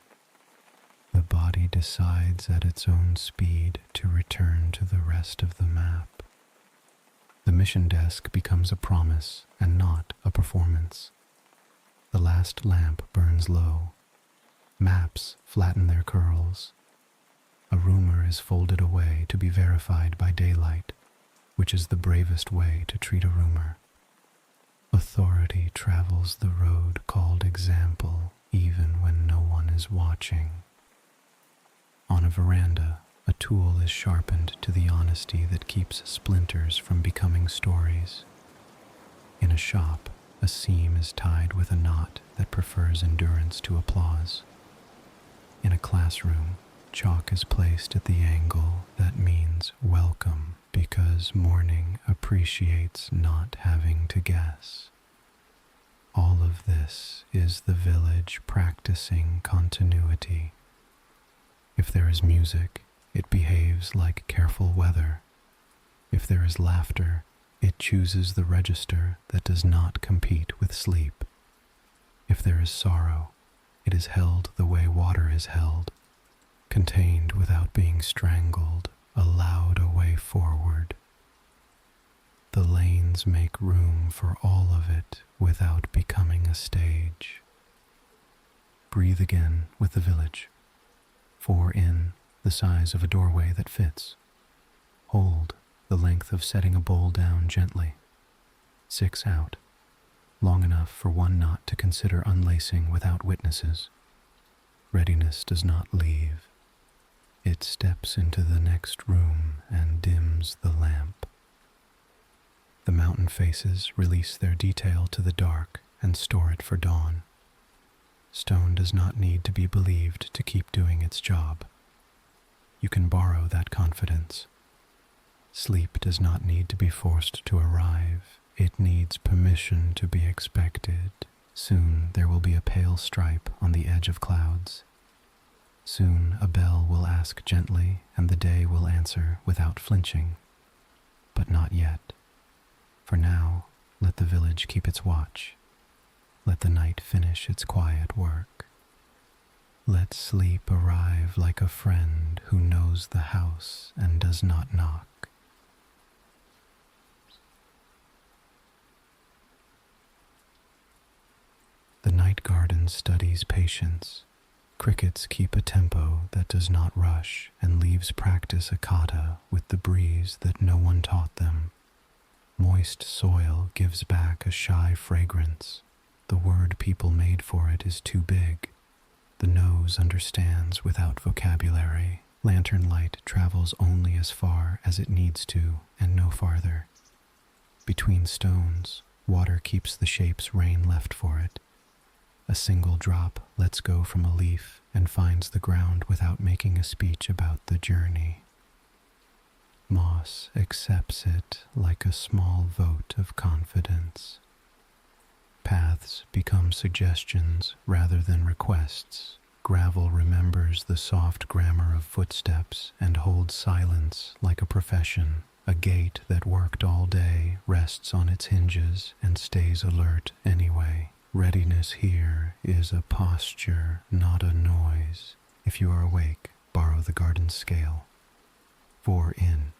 The body decides at its own speed to return to the rest of the map. The mission desk becomes a promise and not a performance. The last lamp burns low. Maps flatten their curls. A rumor is folded away to be verified by daylight, which is the bravest way to treat a rumor. Authority travels the road called example even when no one is watching. On a veranda, a tool is sharpened to the honesty that keeps splinters from becoming stories. In a shop, a seam is tied with a knot that prefers endurance to applause. In a classroom, chalk is placed at the angle that means welcome because morning appreciates not having to guess. All of this is the village practicing continuity. If there is music, it behaves like careful weather. If there is laughter, it chooses the register that does not compete with sleep. If there is sorrow, it is held the way water is held, contained without being strangled, allowed a way forward. The lanes make room for all of it without becoming a stage. Breathe again with the village. 4 in, the size of a doorway that fits. Hold, the length of setting a bowl down gently. 6 out, long enough for one not to consider unlacing without witnesses. Readiness does not leave. It steps into the next room and dims the lamp. The mountain faces release their detail to the dark and store it for dawn. Stone does not need to be believed to keep doing its job. You can borrow that confidence. Sleep does not need to be forced to arrive. It needs permission to be expected. Soon there will be a pale stripe on the edge of clouds. Soon a bell will ask gently and the day will answer without flinching. But not yet. For now, let the village keep its watch. Let the night finish its quiet work. Let sleep arrive like a friend who knows the house and does not knock. The night garden studies patience. Crickets keep a tempo that does not rush, and leaves practice a kata with the breeze that no one taught them. Moist soil gives back a shy fragrance. The word people made for it is too big. The nose understands without vocabulary. Lantern light travels only as far as it needs to, and no farther. Between stones, water keeps the shapes rain left for it. A single drop lets go from a leaf and finds the ground without making a speech about the journey. Moss accepts it like a small vote of confidence. Paths become suggestions rather than requests. Gravel remembers the soft grammar of footsteps and holds silence like a profession. A gate that worked all day rests on its hinges and stays alert anyway. Readiness here is a posture, not a noise. If you are awake, borrow the garden scale. 4 in,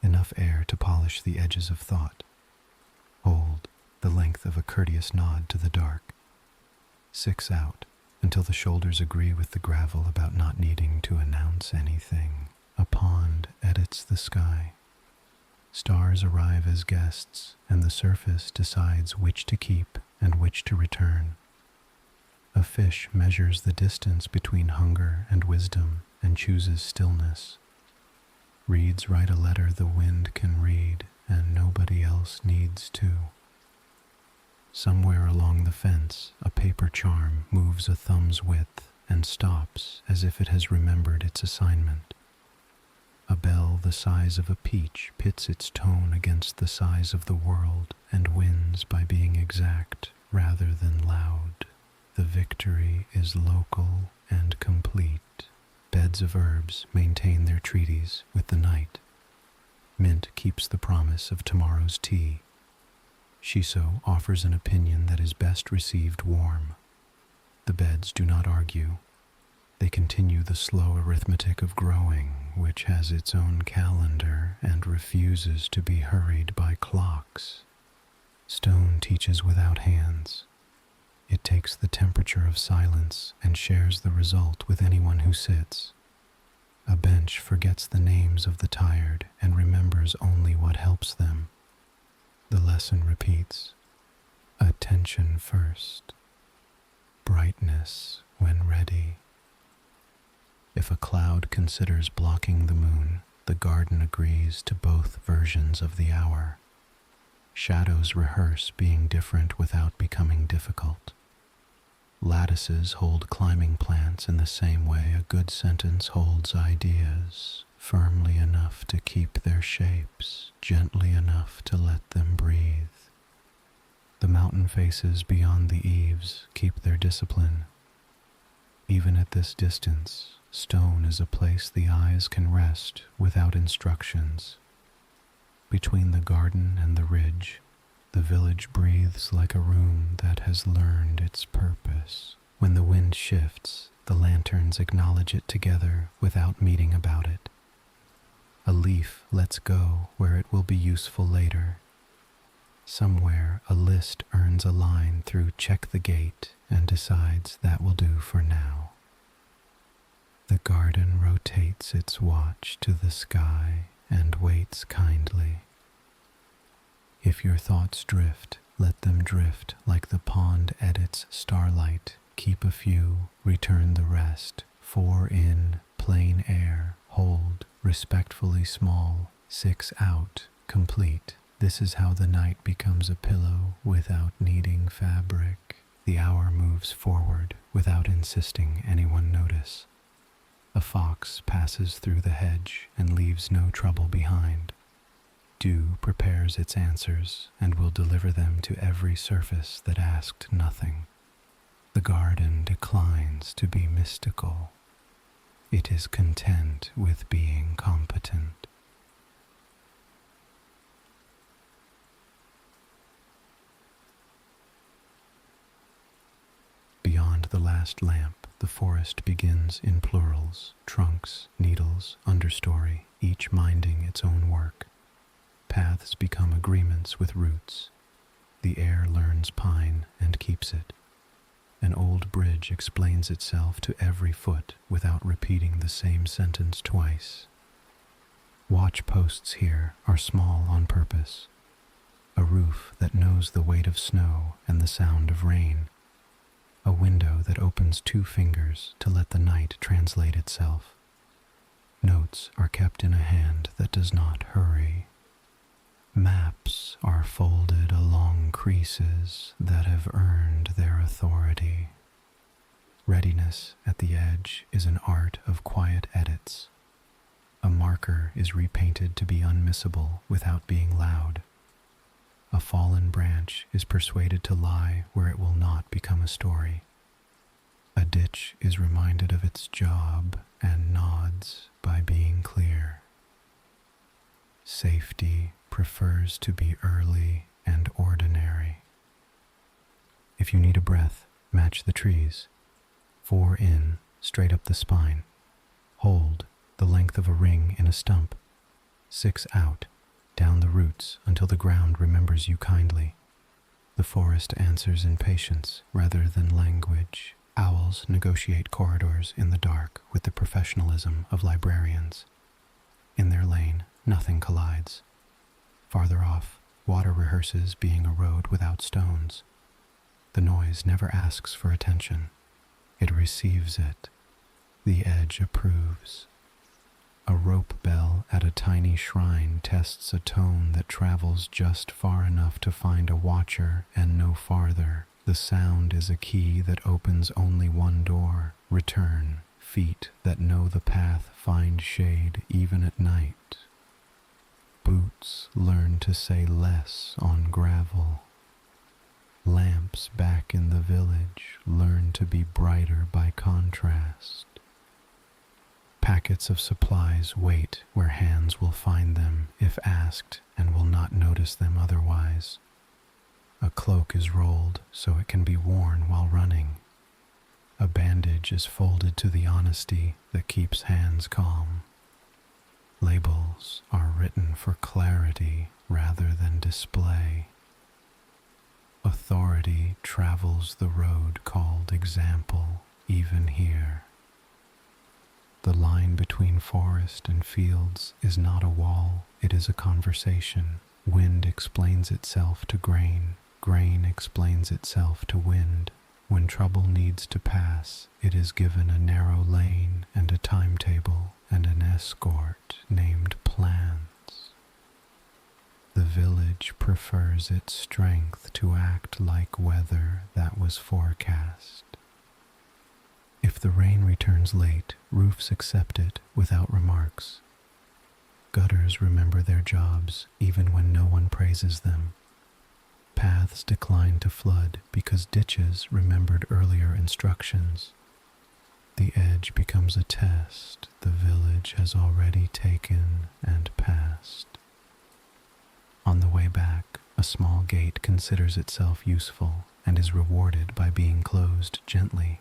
enough air to polish the edges of thought. Hold, the length of a courteous nod to the dark. 6 out, until the shoulders agree with the gravel about not needing to announce anything. A pond edits the sky. Stars arrive as guests, and the surface decides which to keep and which to return. A fish measures the distance between hunger and wisdom and chooses stillness. Reeds write a letter the wind can read and nobody else needs to. Somewhere along the fence, a paper charm moves a thumb's width and stops as if it has remembered its assignment. A bell the size of a peach pits its tone against the size of the world and wins by being exact rather than loud. The victory is local and complete. Beds of herbs maintain their treaties with the night. Mint keeps the promise of tomorrow's tea. Shiso offers an opinion that is best received warm. The beds do not argue. They continue the slow arithmetic of growing, which has its own calendar and refuses to be hurried by clocks. Stone teaches without hands. It takes the temperature of silence and shares the result with anyone who sits. A bench forgets the names of the tired and remembers only what helps them. The lesson repeats. Attention first. Brightness when ready. If a cloud considers blocking the moon, the garden agrees to both versions of the hour. Shadows rehearse being different without becoming difficult. Lattices hold climbing plants in the same way a good sentence holds ideas, firmly enough to keep their shapes, gently enough to let them breathe. The mountain faces beyond the eaves keep their discipline. Even at this distance, stone is a place the eyes can rest without instructions. Between the garden and the ridge, the village breathes like a room that has learned its purpose. When the wind shifts, the lanterns acknowledge it together without meeting about it. A leaf lets go where it will be useful later. Somewhere a list earns a line through check the gate and decides that will do for now. The garden rotates its watch to the sky and waits kindly. If your thoughts drift, let them drift like the pond edits starlight. Keep a few, return the rest. 4 in, plain air, hold, respectfully small. 6 out, complete. This is how the night becomes a pillow without needing fabric. The hour moves forward without insisting anyone notice. A fox passes through the hedge and leaves no trouble behind. Dew prepares its answers and will deliver them to every surface that asked nothing. The garden declines to be mystical. It is content with being competent. Beyond the last lamp, the forest begins in plurals, trunks, needles, understory, each minding its own work. Paths become agreements with roots. The air learns pine and keeps it. An old bridge explains itself to every foot without repeating the same sentence twice. Watch posts here are small on purpose. A roof that knows the weight of snow and the sound of rain. A window that opens 2 fingers to let the night translate itself. Notes are kept in a hand that does not hurry. Maps are folded along creases that have earned their authority. Readiness at the edge is an art of quiet edits. A marker is repainted to be unmissable without being loud. A fallen branch is persuaded to lie where it will not become a story. A ditch is reminded of its job and nods by being clear. Safety prefers to be early and ordinary. If you need a breath, match the trees. 4 in, straight up the spine. Hold, the length of a ring in a stump. 6 out, down the roots until the ground remembers you kindly. The forest answers in patience rather than language. Owls negotiate corridors in the dark with the professionalism of librarians. In their lane, nothing collides. Farther off, water rehearses being a road without stones. The noise never asks for attention. It receives it. The edge approves. A rope bell at a tiny shrine tests a tone that travels just far enough to find a watcher and no farther. The sound is a key that opens only one door. Return. Feet that know the path find shade even at night. Boots learn to say less on gravel. Lamps back in the village learn to be brighter by contrast. Packets of supplies wait where hands will find them if asked and will not notice them otherwise. A cloak is rolled so it can be worn while running. A bandage is folded to the honesty that keeps hands calm. Labels are written for clarity rather than display. Authority travels the road called example, even here. The line between forest and fields is not a wall, it is a conversation. Wind explains itself to grain, grain explains itself to wind. When trouble needs to pass, it is given a narrow lane and a timetable and an escort named plans. The village prefers its strength to act like weather that was forecast. If the rain returns late, roofs accept it without remarks. Gutters remember their jobs even when no one praises them. Paths decline to flood because ditches remembered earlier instructions. The edge becomes a test the village has already taken and passed. On the way back, a small gate considers itself useful and is rewarded by being closed gently.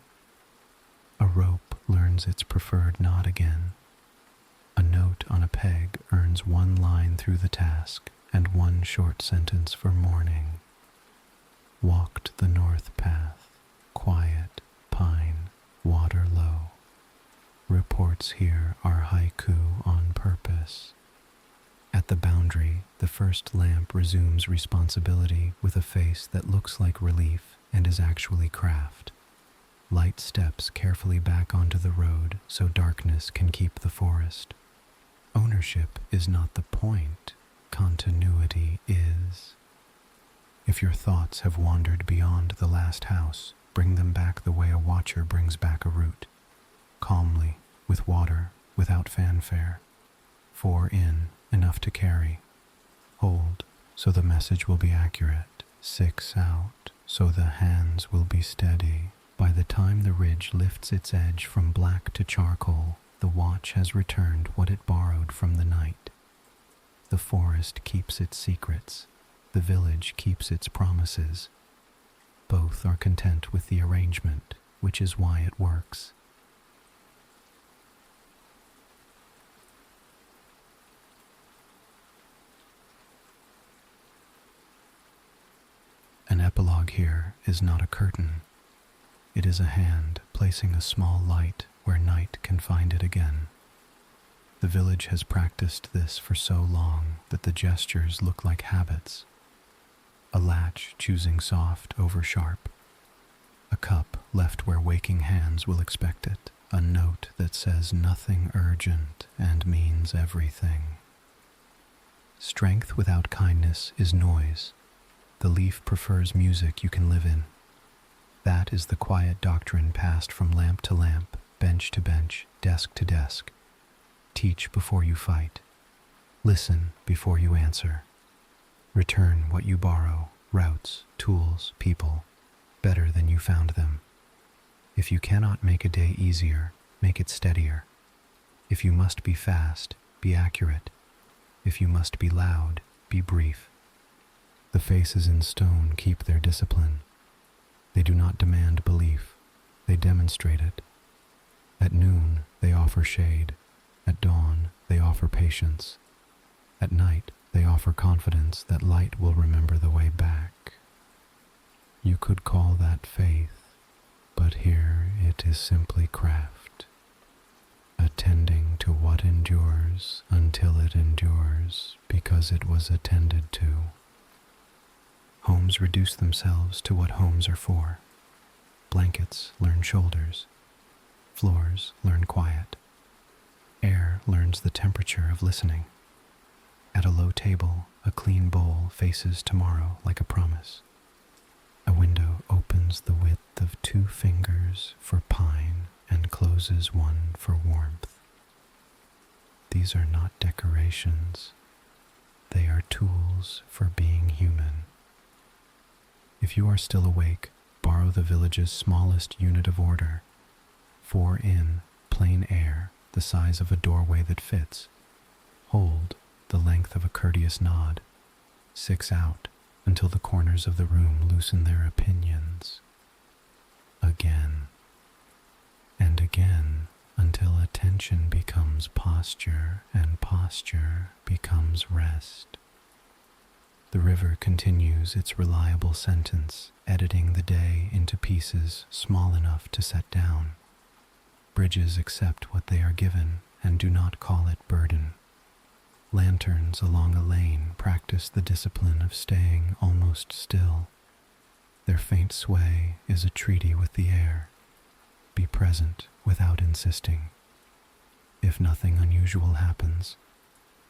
A rope learns its preferred knot again. A note on a peg earns one line through the task and one short sentence for morning. Walked the north path, quiet, pine, water low. Reports here are haiku on purpose. At the boundary, the first lamp resumes responsibility with a face that looks like relief and is actually craft. Light steps carefully back onto the road so darkness can keep the forest. Ownership is not the point, continuity is. If your thoughts have wandered beyond the last house, bring them back the way a watcher brings back a root. Calmly, with water, without fanfare. 4 in, enough to carry. Hold, so the message will be accurate. 6 out, so the hands will be steady. By the time the ridge lifts its edge from black to charcoal, the watch has returned what it borrowed from the night. The forest keeps its secrets. The village keeps its promises. Both are content with the arrangement, which is why it works. An epilogue here is not a curtain. It is a hand placing a small light where night can find it again. The village has practiced this for so long that the gestures look like habits. A latch choosing soft over sharp. A cup left where waking hands will expect it. A note that says nothing urgent and means everything. Strength without kindness is noise. The leaf prefers music you can live in. That is the quiet doctrine passed from lamp to lamp, bench to bench, desk to desk. Teach before you fight. Listen before you answer. Return what you borrow, routes, tools, people, better than you found them. If you cannot make a day easier, make it steadier. If you must be fast, be accurate. If you must be loud, be brief. The faces in stone keep their discipline. They do not demand belief, they demonstrate it. At noon, they offer shade. At dawn, they offer patience. At night, they offer confidence that light will remember the way back. You could call that faith, but here it is simply craft. Attending to what endures until it endures because it was attended to. Homes reduce themselves to what homes are for. Blankets learn shoulders. Floors learn quiet. Air learns the temperature of listening. At a low table, a clean bowl faces tomorrow like a promise. A window opens the width of 2 fingers for pine and closes one for warmth. These are not decorations. They are tools for being human. If you are still awake, borrow the village's smallest unit of order. 4 in, plain air, the size of a doorway that fits. Hold, the length of a courteous nod. 6 out, until the corners of the room loosen their opinions. Again, and again, until attention becomes posture and posture becomes rest. The river continues its reliable sentence, editing the day into pieces small enough to set down. Bridges accept what they are given and do not call it burden. Lanterns along a lane practice the discipline of staying almost still. Their faint sway is a treaty with the air. Be present without insisting. If nothing unusual happens,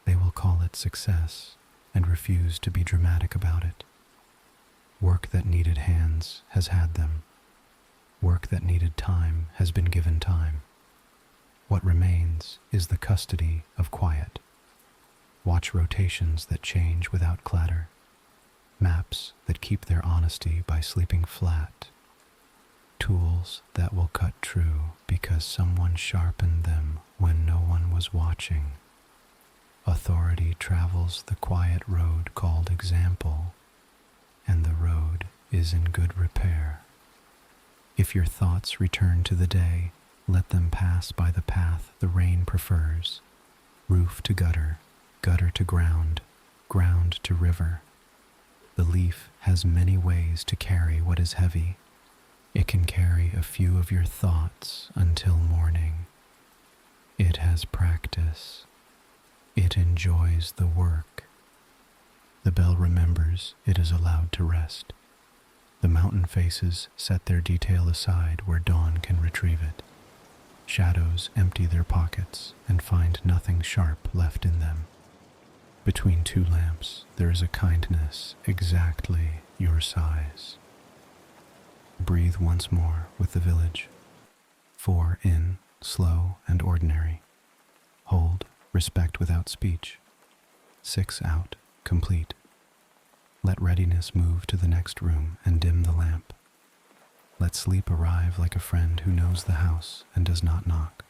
they will call it success and refuse to be dramatic about it. Work that needed hands has had them. Work that needed time has been given time. What remains is the custody of quiet. Watch rotations that change without clatter. Maps that keep their honesty by sleeping flat. Tools that will cut true because someone sharpened them when no one was watching. Authority travels the quiet road called example, and the road is in good repair. If your thoughts return to the day, let them pass by the path the rain prefers. Roof to gutter, gutter to ground, ground to river. The leaf has many ways to carry what is heavy. It can carry a few of your thoughts until morning. It has practice. It enjoys the work. The bell remembers it is allowed to rest. The mountain faces set their detail aside where dawn can retrieve it. Shadows empty their pockets and find nothing sharp left in them. Between 2 lamps, there is a kindness exactly your size. Breathe once more with the village. 4 in, slow and ordinary. Hold, respect without speech. 6 out, complete. Let readiness move to the next room and dim the lamp. Let sleep arrive like a friend who knows the house and does not knock.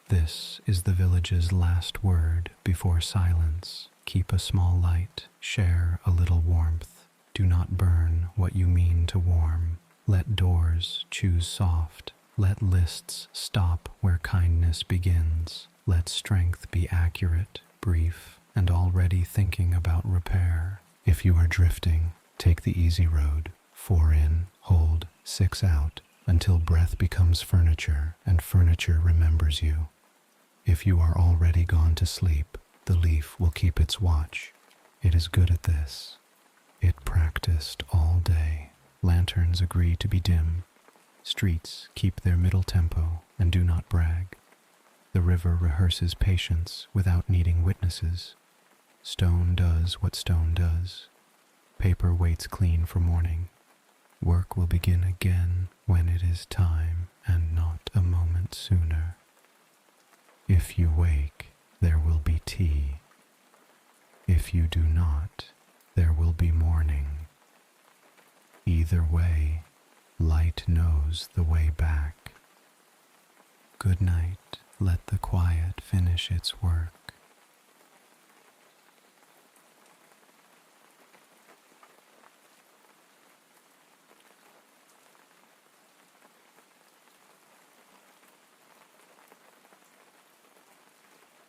This is the village's last word before silence. Keep a small light, share a little warmth. Do not burn what you mean to warm. Let doors choose soft. Let lists stop where kindness begins. Let strength be accurate, brief, and already thinking about repair. If you are drifting, take the easy road. 4 in, hold, 6 out, until breath becomes furniture and furniture remembers you. If you are already gone to sleep, the leaf will keep its watch. It is good at this. It practiced all day. Lanterns agree to be dim. Streets keep their middle tempo and do not brag. The river rehearses patience without needing witnesses. Stone does what stone does. Paper waits clean for morning. Work will begin again when it is time and not a moment sooner. If you wake, there will be tea. If you do not, there will be morning. Either way, light knows the way back. Good night, let the quiet finish its work.